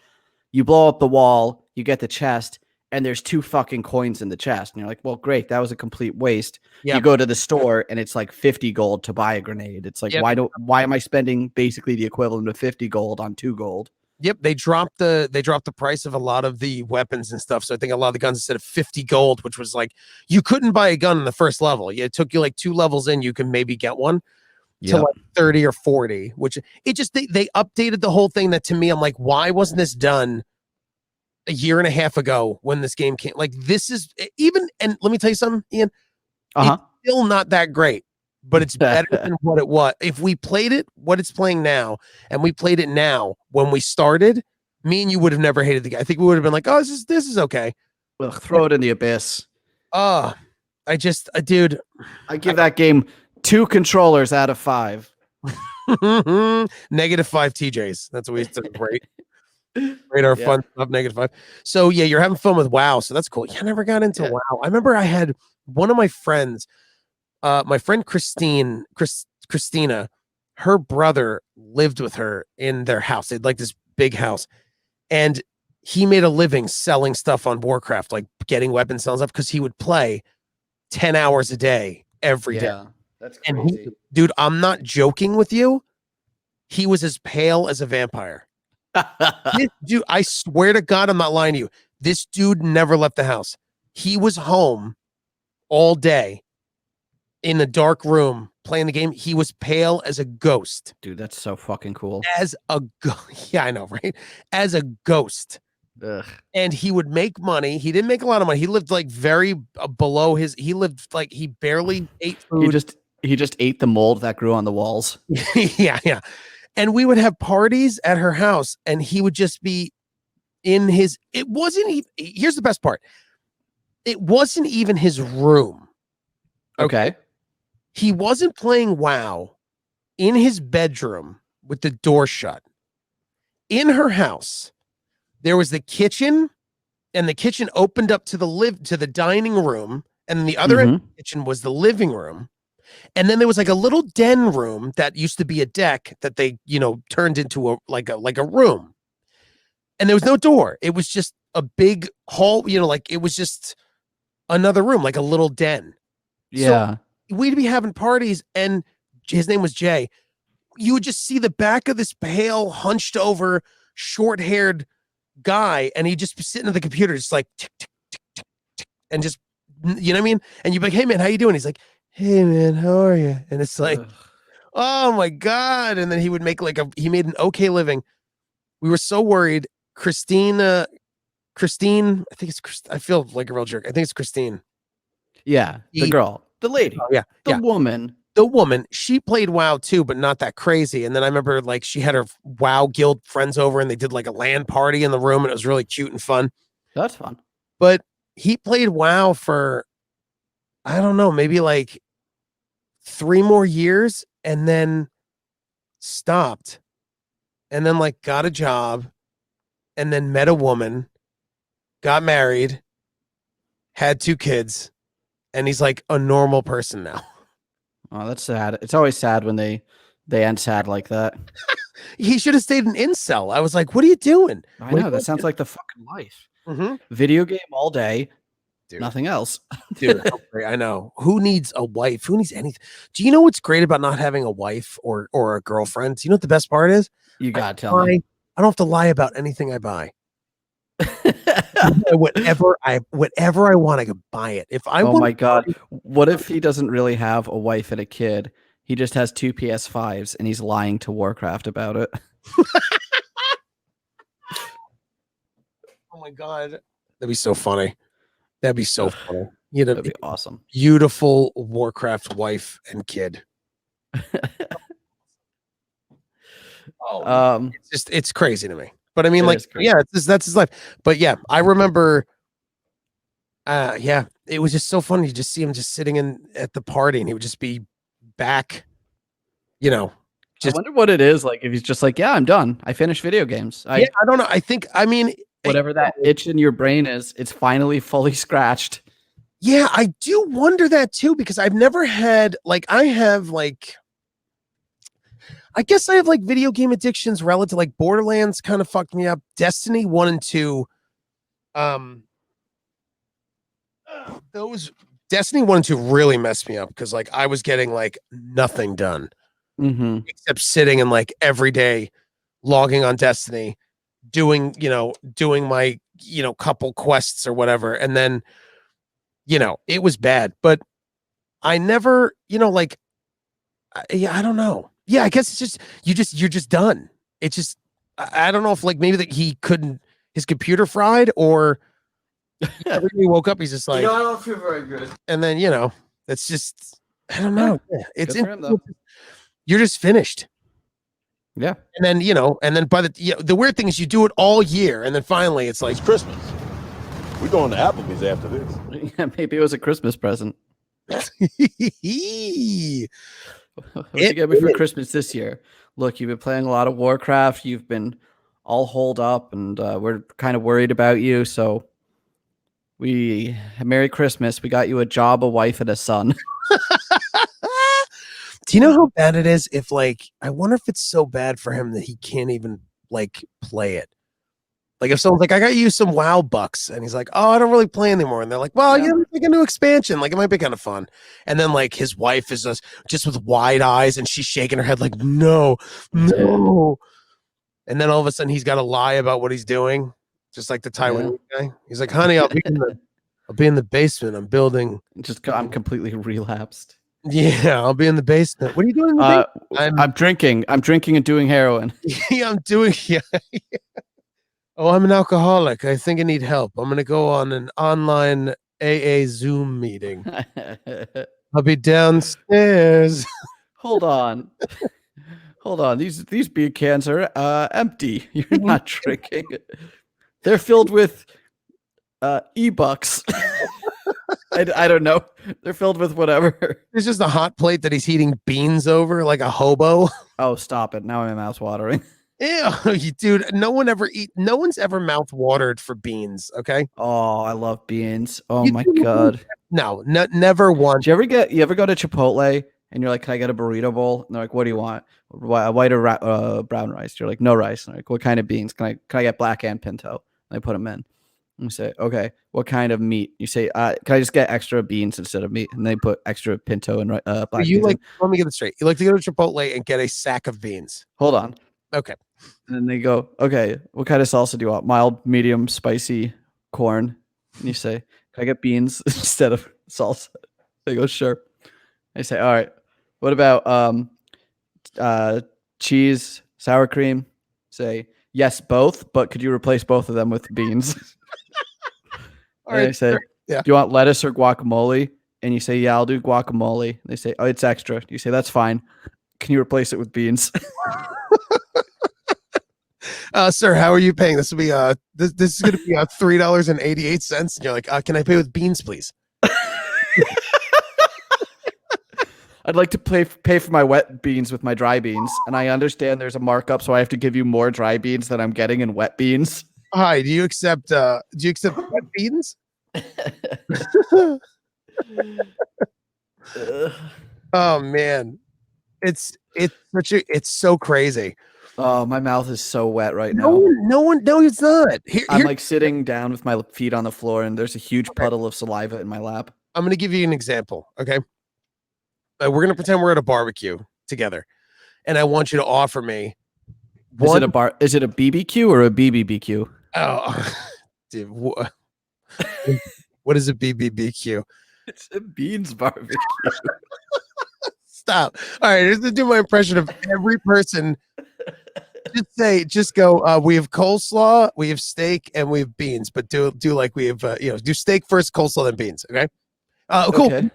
You blow up the wall, you get the chest, and there's 2 fucking coins in the chest. And you're like, well, great. That was a complete waste. Yep. You go to the store and it's like 50 gold to buy a grenade. It's like, why am I spending basically the equivalent of 50 gold on 2 gold? Yep. They dropped the price of a lot of the weapons and stuff. So I think a lot of the guns, instead of 50 gold, which was like, you couldn't buy a gun in the first level. It took you like 2 levels in, you can maybe get one. To like 30 or 40, which it just, they updated the whole thing. That to me, I'm like, why wasn't this done a year and a half ago when this game came? Like, this is even, and let me tell you something, Ian, it's still not that great. but it's better than what it was. If we played it, what it's playing now, and we played it now when we started, me and you would have never hated the game. I think we would have been like, oh, this is okay. Well, throw it in the abyss. Dude, I give that game 2 controllers out of 5. -5 TJs. That's what we used to rate. Rate our fun stuff, -5. So yeah, you're having fun with WoW, so that's cool. Yeah, I never got into WoW. I remember I had one of my friends, my friend Christina, her brother lived with her in their house. They had like this big house, and he made a living selling stuff on Warcraft, like getting weapons, selling stuff, because he would play 10 hours a day every day. That's crazy. And dude, I'm not joking with you. He was as pale as a vampire. Dude, I swear to God, I'm not lying to you. This dude never left the house. He was home all day in a dark room playing the game. He was pale as a ghost. Dude, that's so fucking cool. Yeah, I know, right? As a ghost. Ugh. And he would make money. He didn't make a lot of money. He lived like very below his. He lived like he barely ate food. He just ate the mold that grew on the walls. Yeah. And we would have parties at her house, and he would just be in his. It wasn't even. Here's the best part. It wasn't even his room. Okay. He wasn't playing WoW in his bedroom with the door shut. In her house, there was the kitchen, and the kitchen opened up to the dining room, and the other end of the kitchen was the living room. And then there was like a little den room that used to be a deck that they, turned into a room. And there was no door. It was just a big hall, like it was just another room, like a little den. Yeah. So we'd be having parties, and his name was Jay. You would just see the back of this pale, hunched over, short-haired guy, and he'd just be sitting at the computer, just like tick, tick, tick, tick, tick, and just, you know what I mean? And you'd be like, hey man, how you doing? He's like, hey man, how are you? And it's like, oh my God. And then he would make he made an okay living. We were so worried. Christine, I think it's, I feel like a real jerk. I think it's Christine. Yeah. The girl, the lady, the woman, she played WoW too, but not that crazy. And then I remember like she had her WoW guild friends over, and they did like a LAN party in the room, and it was really cute and fun. That's fun. But he played WoW for, I don't know, maybe like 3 more years, and then stopped, and then like got a job, and then met a woman, got married, had 2 kids, and he's like a normal person now. Oh, that's sad. It's always sad when they end sad like that. He should have stayed an incel. I was like, what are you doing? I know, that sounds like the fucking life. Video game all day. Dude. Nothing else. Dude, I know. Who needs a wife? Who needs anything? Do you know what's great about not having a wife or a girlfriend? Do you know what the best part is? You gotta tell me. I don't have to lie about anything I buy. whatever I want, I can buy it. If I my God. What if he doesn't really have a wife and a kid? He just has 2 PS5s, and he's lying to Warcraft about it. Oh my God. That'd be so funny. That'd be so funny. That'd be awesome. Beautiful Warcraft wife and kid. It's crazy to me. But I mean, that's his life. But yeah, I remember. It was just so funny to just see him just sitting at the party, and he would just be back. I wonder what it is like if he's just like, yeah, I'm done. I finished video games. I don't know. I mean, whatever that itch in your brain is, it's finally fully scratched. Yeah, I do wonder that too, because I've never had I guess I have like video game addictions relative, like Borderlands kind of fucked me up. Destiny 1 and 2. Those Destiny 1 and 2 really messed me up, because like I was getting like nothing done except sitting and like every day logging on Destiny, doing my couple quests or whatever, and then it was bad. But I never I don't know. Yeah, I guess it's just you're just done. It's just I don't know if like maybe that he couldn't, his computer fried, or every day he woke up he's just like, I don't feel very good. And then it's just I don't know. Yeah, it's Good for him, though. You're just finished. Yeah. And then, and then by the weird thing is you do it all year. And then finally it's like It's Christmas. We're going to Applebee's after this. Yeah, maybe it was a Christmas present. What you get me for Christmas this year? Look, you've been playing a lot of Warcraft. You've been all holed up, and we're kind of worried about you. So Merry Christmas. We got you a job, a wife, and a son. Do you know how bad it is? If I wonder if it's so bad for him that he can't even play it. Like if someone's like, I got you some WoW bucks, and he's like, oh, I don't really play anymore. And they're like, well, yeah, make a new expansion. Like it might be kind of fun. And then his wife is just with wide eyes, and she's shaking her head like, no. And then all of a sudden he's got to lie about what he's doing, just like the Taiwanese guy. He's like, honey, I'll be in the basement. I'm building. I'm completely relapsed. Yeah, I'll be in the basement. What are you doing in the basement? I'm drinking. I'm drinking and doing heroin. Yeah, I'm doing. Yeah. Oh, I'm an alcoholic. I think I need help. I'm going to go on an online AA Zoom meeting. I'll be downstairs. Hold on. Hold on. These beer cans are empty. You're not drinking. They're filled with e-bucks. I don't know. They're filled with whatever. It's just a hot plate that he's heating beans over like a hobo. Oh, stop it. Now my mouth's watering. Ew, dude, no one's ever mouth watered for beans, okay? Oh, I love beans. Oh my God. No, never once. Do you ever go to Chipotle and you're like, can I get a burrito bowl? And they're like, what do you want? White or brown rice? You're like, no rice. And they're like, what kind of beans? Can I get black and pinto? And I put them in. And you say, okay, what kind of meat? You say, can I just get extra beans instead of meat? And they put extra pinto and black beans. Let me get it straight. You like to go to Chipotle and get a sack of beans. Hold on. Okay. And then they go, okay, what kind of salsa do you want? Mild, medium, spicy, corn. And you say, can I get beans instead of salsa? They go, sure. I say, all right, what about cheese, sour cream? Say, yes, both, but could you replace both of them with beans? All right, I say, do you want lettuce or guacamole? And you say, yeah, I'll do guacamole. And they say, oh, it's extra. You say, that's fine. Can you replace it with beans? Sir, how are you paying? This will be this is going to be $3.88. And you're like, can I pay with beans, please? I'd like to pay for my wet beans with my dry beans, and I understand there's a markup, so I have to give you more dry beans than I'm getting in wet beans. Hi, do you accept wet beans? Oh man, it's so crazy. Oh, my mouth is so wet right now. No, it's not. I'm like sitting down with my feet on the floor, and there's a huge puddle of saliva in my lap. I'm going to give you an example. Okay. We're going to pretend we're at a barbecue together, and I want you to offer me. Is it a BBQ or a BBBQ? Oh, dude, what is a BBBQ? It's a beans barbecue. Stop. All right, here's to do my impression of every person. Just go. We have coleslaw, we have steak, and we have beans. But do like we have do steak first, coleslaw, then beans. Okay. Cool. Okay.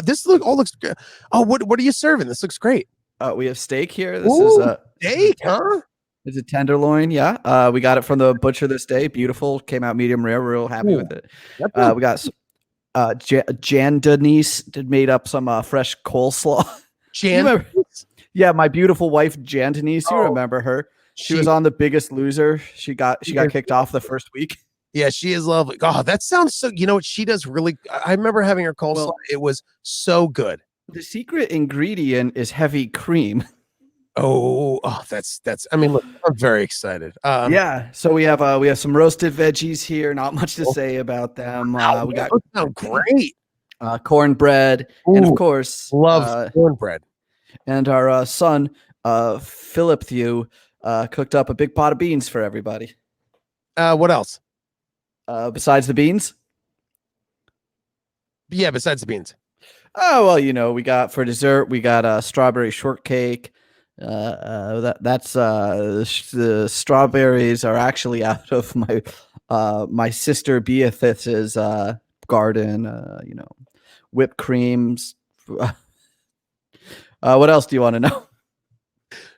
This looks good. Oh, what are you serving? This looks great. We have steak here. This is steak, huh? It's a tenderloin. Yeah. We got it from the butcher this day. Beautiful. Came out medium rare. We're real happy with it. We got Jan Denise made up some fresh coleslaw. Jan. Yeah, my beautiful wife Jan Denise. You remember her? She was on The Biggest Loser. She got kicked off the first week. Yeah, she is lovely. God, that sounds so. You know what she does really? I remember having her coleslaw. Well, it was so good. The secret ingredient is heavy cream. Oh, that's. I mean, look, I'm very excited. Yeah, so we have some roasted veggies here. Not much to say about them. We got sound great. Cornbread, and of course, love cornbread. And our son, Philip Thew, cooked up a big pot of beans for everybody. What else? Besides the beans? Yeah, besides the beans. Oh, well, we got for dessert, we got strawberry shortcake. That's the strawberries are actually out of my sister Beatrice's garden. Whipped creams. What else do you want to know?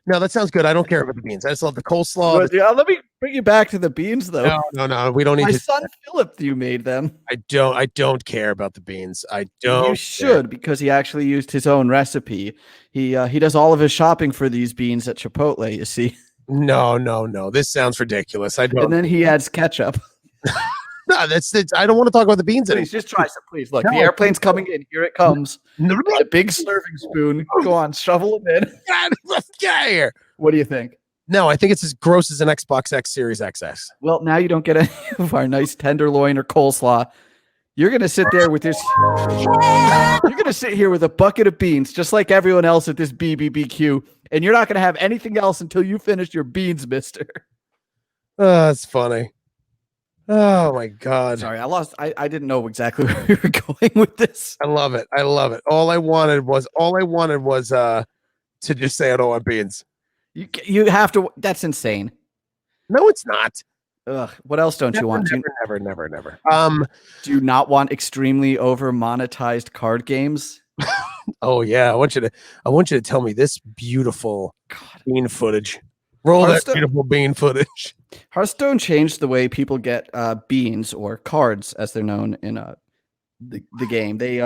No, that sounds good. I don't care about the beans. I just love the coleslaw. Let me bring you back to the beans, though. No. We don't need My to. son Philip, you made them. I don't care about the beans. I don't. You should, because he actually used his own recipe. He does all of his shopping for these beans at Chipotle. You see. No. This sounds ridiculous. I don't. And then he adds ketchup. No, that's it. I don't want to talk about the beans anymore. Please just try some. Please look. The airplane's coming in. Here it comes. A big serving spoon. Go on, shovel it in. Get out of here. What do you think? No, I think it's as gross as an Xbox X Series XS. Well, now you don't get any of our nice tenderloin or coleslaw. You're gonna sit there with this. You're gonna sit here with a bucket of beans, just like everyone else at this BBBQ, and you're not gonna have anything else until you finish your beans, Mister. Oh, that's funny. Oh my God. Sorry, I lost. I didn't know exactly where we were going with this. I love it. All I wanted was to just say I don't want beans. You have to. That's insane. No, it's not. Ugh. What else don't you want? Never. Do you not want extremely over monetized card games? Oh yeah, I want you to tell me this beautiful bean footage. Roll that beautiful bean footage. Hearthstone changed the way people get beans, or cards as they're known in the game. They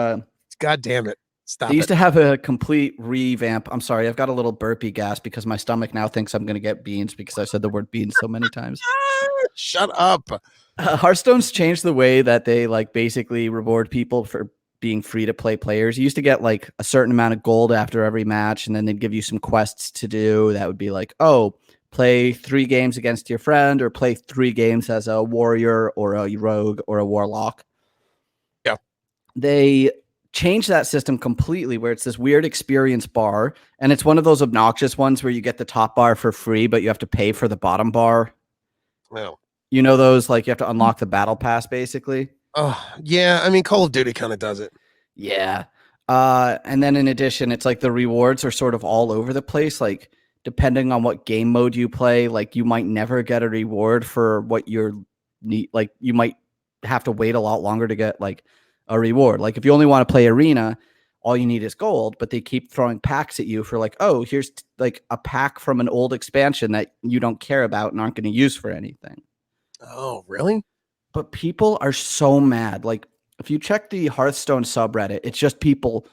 God damn it. Stop. They used to have a complete revamp. I'm sorry, I've got a little burpee gas because my stomach now thinks I'm going to get beans because I said the word beans so many times. Shut up. Hearthstone's changed the way that they basically reward people for being free to play players. You used to get like a certain amount of gold after every match, and then they'd give you some quests to do that would be like, oh, play 3 games against your friend, or play 3 games as a warrior or a rogue or a warlock. Yeah. They changed that system completely, where it's this weird experience bar, and it's one of those obnoxious ones where you get the top bar for free, but you have to pay for the bottom bar. Well, you know those, like you have to unlock the battle pass basically. Oh yeah, I mean Call of Duty kind of does it. Yeah. And then in addition, it's like the rewards are sort of all over the place. Like depending on what game mode you play, like you might never get a reward for what you're need. Like you might have to wait a lot longer to get like a reward. Like if you only want to play arena, all you need is gold, but they keep throwing packs at you for like, oh, here's like a pack from an old expansion that you don't care about and aren't going to use for anything. Oh, really? But people are so mad. Like if you check the Hearthstone subreddit, it's just people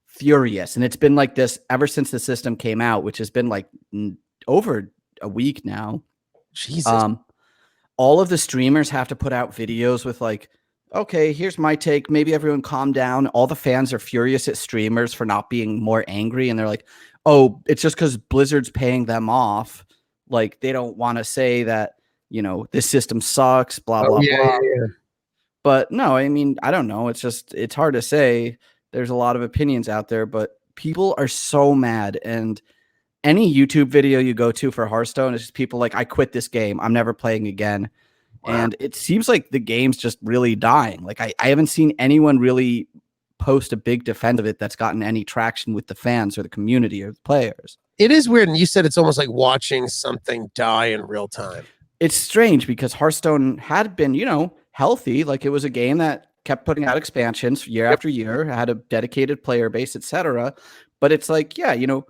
furious. And it's been like this ever since the system came out, which has been like over a week now. Jesus. All of the streamers have to put out videos with like, okay, here's my take. Maybe everyone calm down. All the fans are furious at streamers for not being more angry. And they're like, oh, it's just because Blizzard's paying them off. Like they don't want to say that, you know, this system sucks, blah, blah, blah. Yeah. But no, I mean, I don't know. It's hard to say. There's a lot of opinions out there, but people are so mad. And any YouTube video you go to for Hearthstone is just people like, I quit this game. I'm never playing again. Wow. And it seems like the game's just really dying. Like I haven't seen anyone really post a big defense of it that's gotten any traction with the fans or the community or the players. It is weird. And you said it's almost like watching something die in real time. It's strange because Hearthstone had been, you know, healthy. Like it was a game that kept putting out expansions year after year, had a dedicated player base, etc. But it's like, yeah, you know,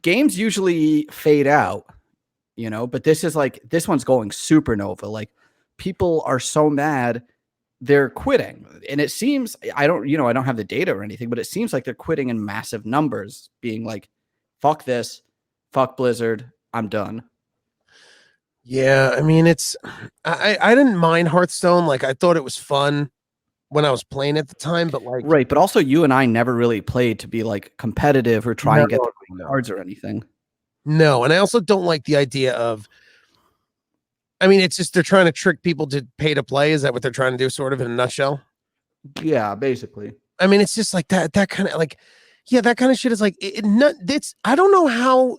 games usually fade out, you know, but this is like, this one's going supernova. Like people are so mad they're quitting. And it seems, I don't have the data or anything, but it seems like they're quitting in massive numbers, being like, fuck this, fuck Blizzard, I'm done. Yeah, I mean, I didn't mind Hearthstone. Like, I thought it was fun when I was playing at the time, but like... Right, but also you and I never really played to be like competitive or try and get the cards or anything. No, and I also don't like the idea of... I mean, it's just they're trying to trick people to pay to play. Is that what they're trying to do, sort of, in a nutshell? Yeah, basically. I mean, it's just like that kind of, like... Yeah, that kind of shit is like... It's I don't know how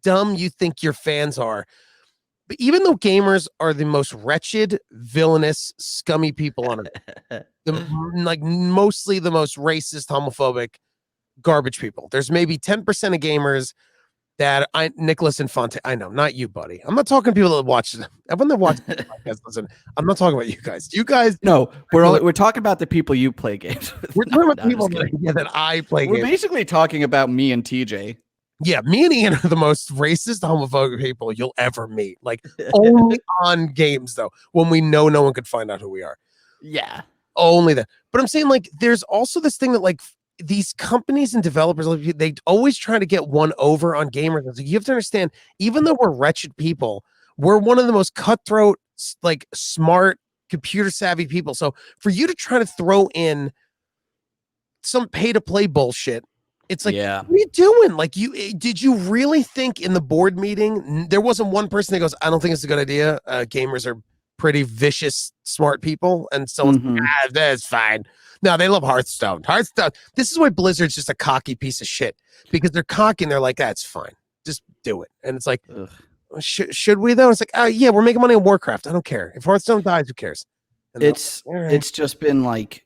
dumb you think your fans are. But even though gamers are the most wretched, villainous, scummy people on it, like mostly the most racist, homophobic, garbage people. There's maybe 10% of gamers that Nicholas Infante. I know, not you, buddy. I'm not talking to people that watch them. Everyone that watches the podcast, listen, I'm not talking about you guys. You guys, no, we're talking about the people you play games with. We're talking about people that I play. We're basically talking about me and TJ. Yeah, me and Ian are the most racist, homophobic people you'll ever meet. Like only on games though, when we know no one could find out who we are. Yeah. Only that. But I'm saying like there's also this thing that like these companies and developers, like, they always try to get one over on gamers. Like, you have to understand, even though we're wretched people, we're one of the most cutthroat, like smart, computer savvy people. So for you to try to throw in some pay to play bullshit, it's like, Yeah. what are you doing? Like, did you really think in the board meeting there wasn't one person that goes, I don't think it's a good idea. Gamers are pretty vicious, smart people, and so that's fine. No, they love Hearthstone. Hearthstone. This is why Blizzard's just a cocky piece of shit, because they're cocky and they're like, that's fine, just do it. And it's like, should we though? It's like, yeah, we're making money on Warcraft. I don't care if Hearthstone dies. Who cares? And It's just been like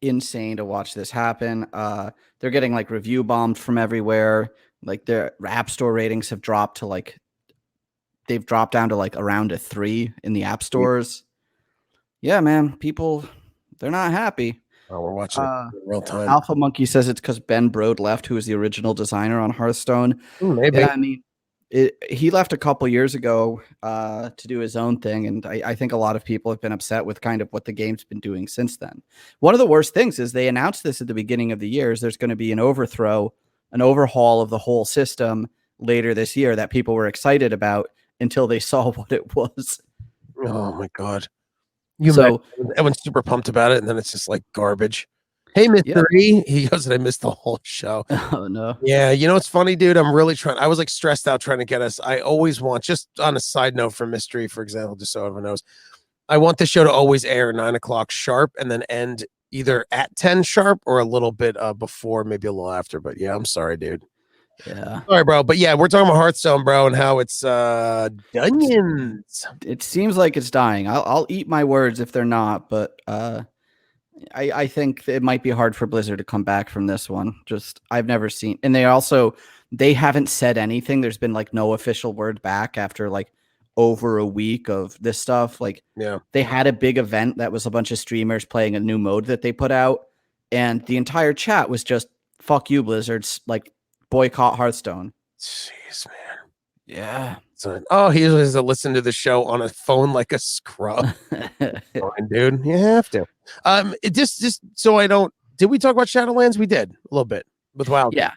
insane to watch this happen. They're getting like review bombed from everywhere. Like their app store ratings have dropped to like, they've dropped down to like around a 3 in the app stores. Yeah, man, people, they're not happy. Oh, we're watching it in real time. Alpha Monkey says it's because Ben Brode left, who was the original designer on Hearthstone. Maybe. Yeah, I mean, he left a couple years ago to do his own thing, and I think a lot of people have been upset with kind of what the game's been doing since then. One of the worst things is they announced this at the beginning of the year. There's going to be an overhaul of the whole system later this year that people were excited about until they saw what it was. Oh my god! Everyone's super pumped about it, and then it's just like garbage. Hey, Mr. E, he goes, I missed the whole show. Oh no. Yeah, you know it's funny, dude. I'm really trying. I was like stressed out trying to get us. I always want, just on a side note for Mystery, for example, just so everyone knows, I want the show to always air 9:00 sharp and then end either at 10 sharp or a little bit before, maybe a little after. But yeah, I'm sorry, dude. Yeah. All right, bro. But yeah, we're talking about Hearthstone, bro, and how it's Dungeons. It seems like it's dying. I'll eat my words if they're not, but I think it might be hard for Blizzard to come back from this one. Just I've never seen, and they haven't said anything. There's been like no official word back after like over a week of this stuff. Like, yeah, they had a big event that was a bunch of streamers playing a new mode that they put out, and the entire chat was just "fuck you, Blizzard's," like boycott Hearthstone. Jeez, man. Yeah. Oh, he was to listen to the show on a phone like a scrub. Fine, dude. You have to. Just so I don't. Did we talk about Shadowlands? We did a little bit with Wild. Yeah.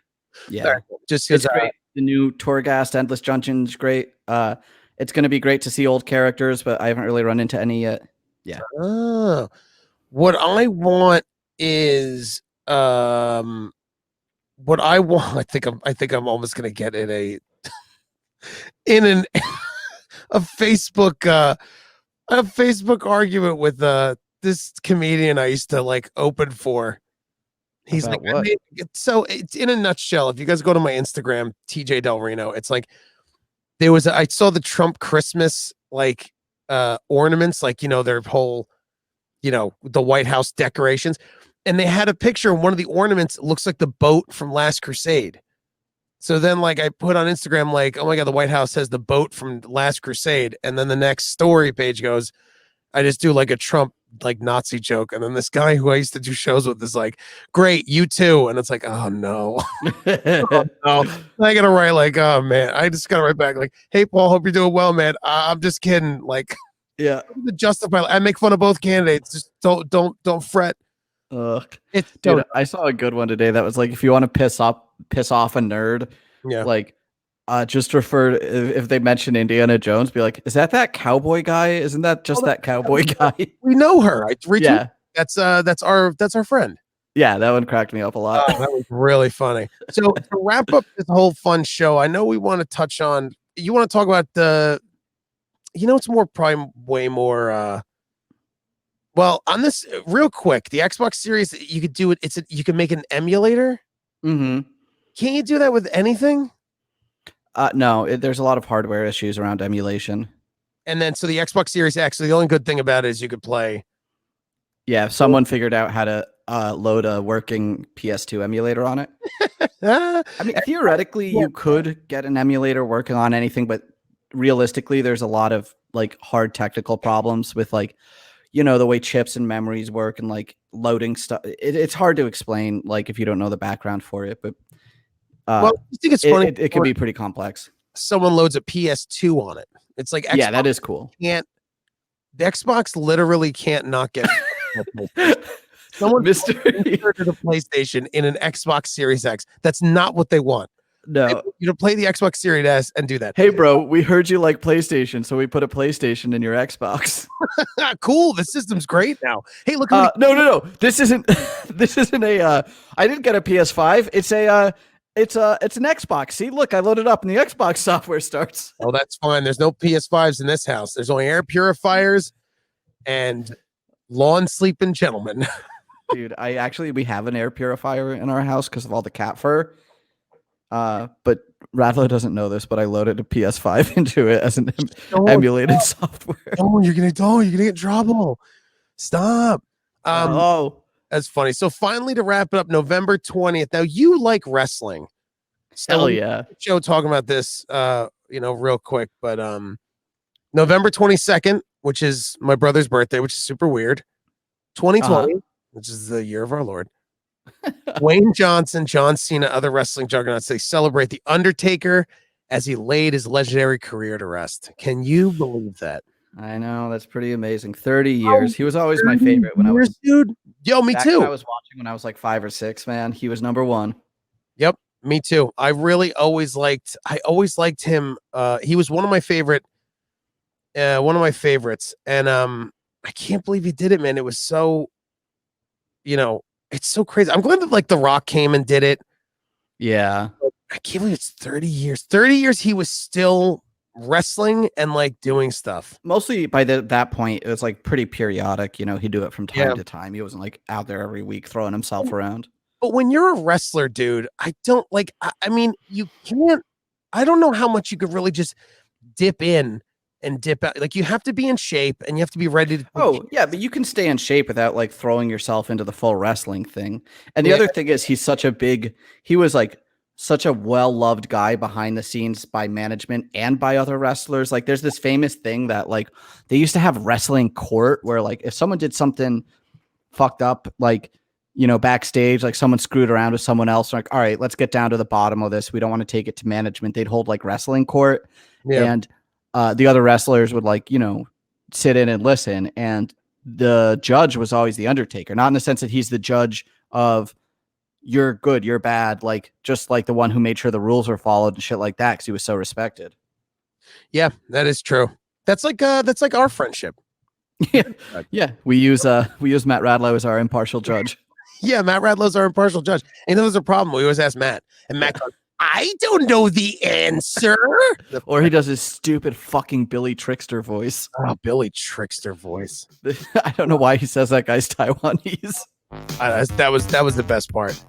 Right. Just because great. The new Torghast Endless Dungeon's great. It's going to be great to see old characters, but I haven't really run into any yet. Yeah. What I want is what I want. I think I'm almost going to get in a Facebook argument with this comedian I used to like open for. He's about like, what? So it's in a nutshell. If you guys go to my Instagram, TJ Del Reno, it's like I saw the Trump Christmas like ornaments, like, their whole, the White House decorations, and they had a picture of one of the ornaments looks like the boat from Last Crusade. So then, like, I put on Instagram, like, oh my god, the White House has the boat from Last Crusade, and then the next story page goes, I just do like a Trump like Nazi joke, and then this guy who I used to do shows with is like, great, you too, and it's like, oh no. Oh, no. I gotta write like, oh man, I just gotta write back like, hey Paul, hope you're doing well, man. I'm just kidding. Like, yeah, to justify. I make fun of both candidates. Just don't fret. Dude, I saw a good one today that was like, if you want to piss off a nerd, yeah, like just refer to, if they mention Indiana Jones, be like, is that cowboy guy? Isn't that just that cowboy guy? We know her. Yeah, that's our friend. Yeah, that one cracked me up a lot. That was really funny. So to wrap up this whole fun show, I know we want to touch on. You want to talk about it's probably way more. Well, on this real quick, the Xbox Series, you could do it. You can make an emulator. Mm-hmm. Can't you do that with anything? No, there's a lot of hardware issues around emulation. And then, so the Xbox Series X, the only good thing about it is you could play. Yeah, if someone figured out how to load a working PS2 emulator on it. I mean, theoretically, you could get an emulator working on anything, but realistically, there's a lot of like hard technical problems with like, the way chips and memories work and like loading stuff. It's hard to explain, like, if you don't know the background for it, but Well, I think it's funny. It can be pretty complex. Someone loads a PS2 on it. It's like yeah, that is cool. The Xbox literally can't not get someone to the PlayStation in an Xbox Series X. That's not what they want. No, you play the Xbox Series S and do that. Hey, bro, we heard you like PlayStation, so we put a PlayStation in your Xbox. Cool. The system's great now. Hey, look. No. This isn't. This isn't a. I didn't get a PS5. It's a. It's an Xbox. See, look, I loaded up and the Xbox software starts. Oh, that's fine. There's no PS5s in this house. There's only air purifiers and lawn sleeping gentlemen. Dude, we have an air purifier in our house because of all the cat fur. But Rattler doesn't know this, but I loaded a PS5 into it as an emulated software. Oh, you're gonna get in trouble. Stop. That's funny. So finally, to wrap it up, November 20th. Now you like wrestling. Hell yeah. Joe talking about this real quick, but November 22nd, which is my brother's birthday, which is super weird. 2020, which is the year of our Lord. Wayne Johnson, John Cena, other wrestling juggernauts, they celebrate The Undertaker as he laid his legendary career to rest. Can you believe that? I know, that's pretty amazing. 30 years. He was always my favorite when I was dude. Yo, me too. I was watching when I was like 5 or 6, man. He was number one. Yep, me too. I always liked him. He was one of my favorites. And I can't believe he did it, man. It was so, it's so crazy. I'm glad that like The Rock came and did it. Yeah. I can't believe it's 30 years. 30 years he was still wrestling and like doing stuff. Mostly by that point, it was like pretty periodic. He'd do it from time to time. He wasn't like out there every week throwing himself around. But when you're a wrestler, dude, I don't like, I mean, you can't, I don't know how much you could really just dip in and dip out. Like you have to be in shape and you have to be ready to. Oh yeah, but you can stay in shape without like throwing yourself into the full wrestling thing. And the other thing is he was like such a well-loved guy behind the scenes by management and by other wrestlers. Like there's this famous thing that like they used to have wrestling court where like if someone did something fucked up, like, backstage, like someone screwed around with someone else, like, all right, let's get down to the bottom of this. We don't want to take it to management. They'd hold like wrestling court. Yeah. And the other wrestlers would like, sit in and listen. And the judge was always the Undertaker, not in the sense that he's the judge of you're good, you're bad, like just like the one who made sure the rules were followed and shit like that because he was so respected. Yeah, that is true. That's like our friendship. Yeah. We use Matt Radlow as our impartial judge. Yeah, Matt Radlow's our impartial judge. And that was a problem. We always ask Matt, and Matt goes, I don't know the answer. Or he does his stupid fucking Billy Trickster voice. Oh, Billy Trickster voice. I don't know why he says that guy's Taiwanese. That was the best part.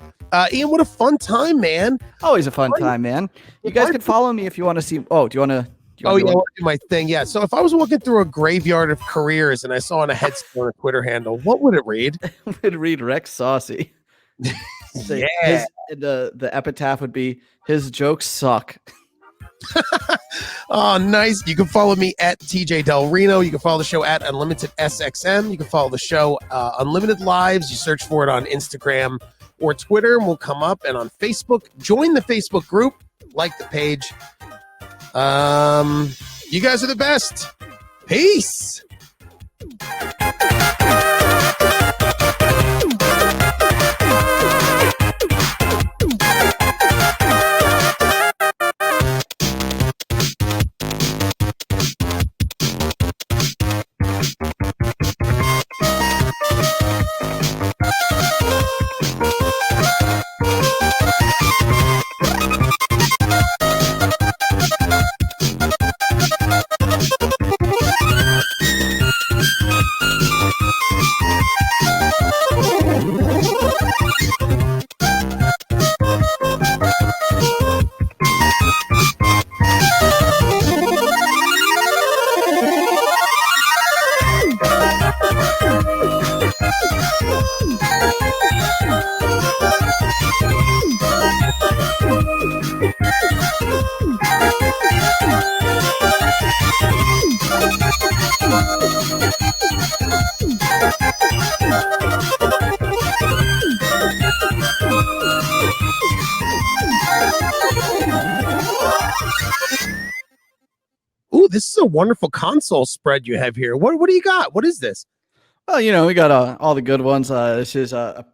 Ian, what a fun time, man. Always a fun time, man. You guys can follow me if you want to see. Oh, do you want to? I want to do my thing. Yeah. So if I was walking through a graveyard of careers and I saw on a headstone a Twitter handle, what would it read? It would read Rex Saucy. Yeah. The epitaph would be his jokes suck. Oh, nice. You can follow me at TJ Del Reno. You can follow the show at Unlimited SXM. You can follow the show Unlimited Lives. You search for it on Instagram or Twitter and we'll come up. And on Facebook, join the Facebook group, like the page. You guys are the best. Peace. this is a wonderful console spread you have here. What do you got? What is this? Well, you know, we got all the good ones. This is a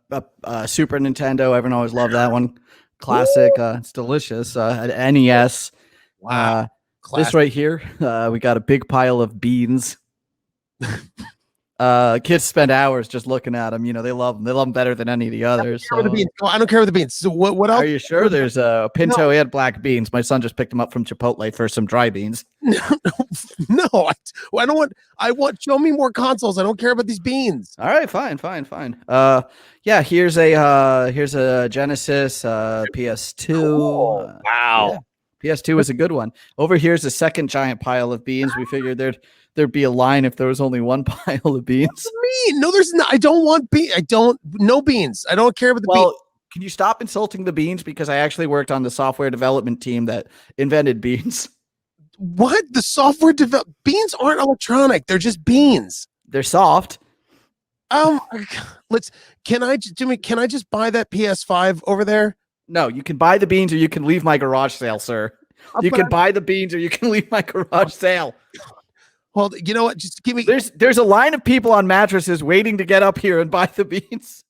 Super Nintendo. Everyone always loved that one. Classic. It's delicious. An NES. Wow. This right here, we got a big pile of beans. Kids spend hours just looking at them. You know, they love them. They love them better than any of the others. I don't care with the beans. So what else? Are you sure? There's pinto and black beans. My son just picked them up from Chipotle for some dry beans. No, I don't want. I want. Show me more consoles. I don't care about these beans. All right, fine. Yeah, here's a Genesis, PS2. Cool. Wow. Yeah. PS2 is a good one. Over here's a second giant pile of beans. We figured there'd be a line if there was only one pile of beans. What do you mean? No, there's not. I don't want beans. No beans. I don't care about the beans. Can you stop insulting the beans? Because I actually worked on the software development team that invented beans. What? The software beans aren't electronic. They're just beans. They're soft. Can I just buy that PS5 over there? No, you can buy the beans or you can leave my garage sale, sir. You can buy the beans or you can leave my garage sale. Well, you know what? Just give me. There's a line of people on mattresses waiting to get up here and buy the beans.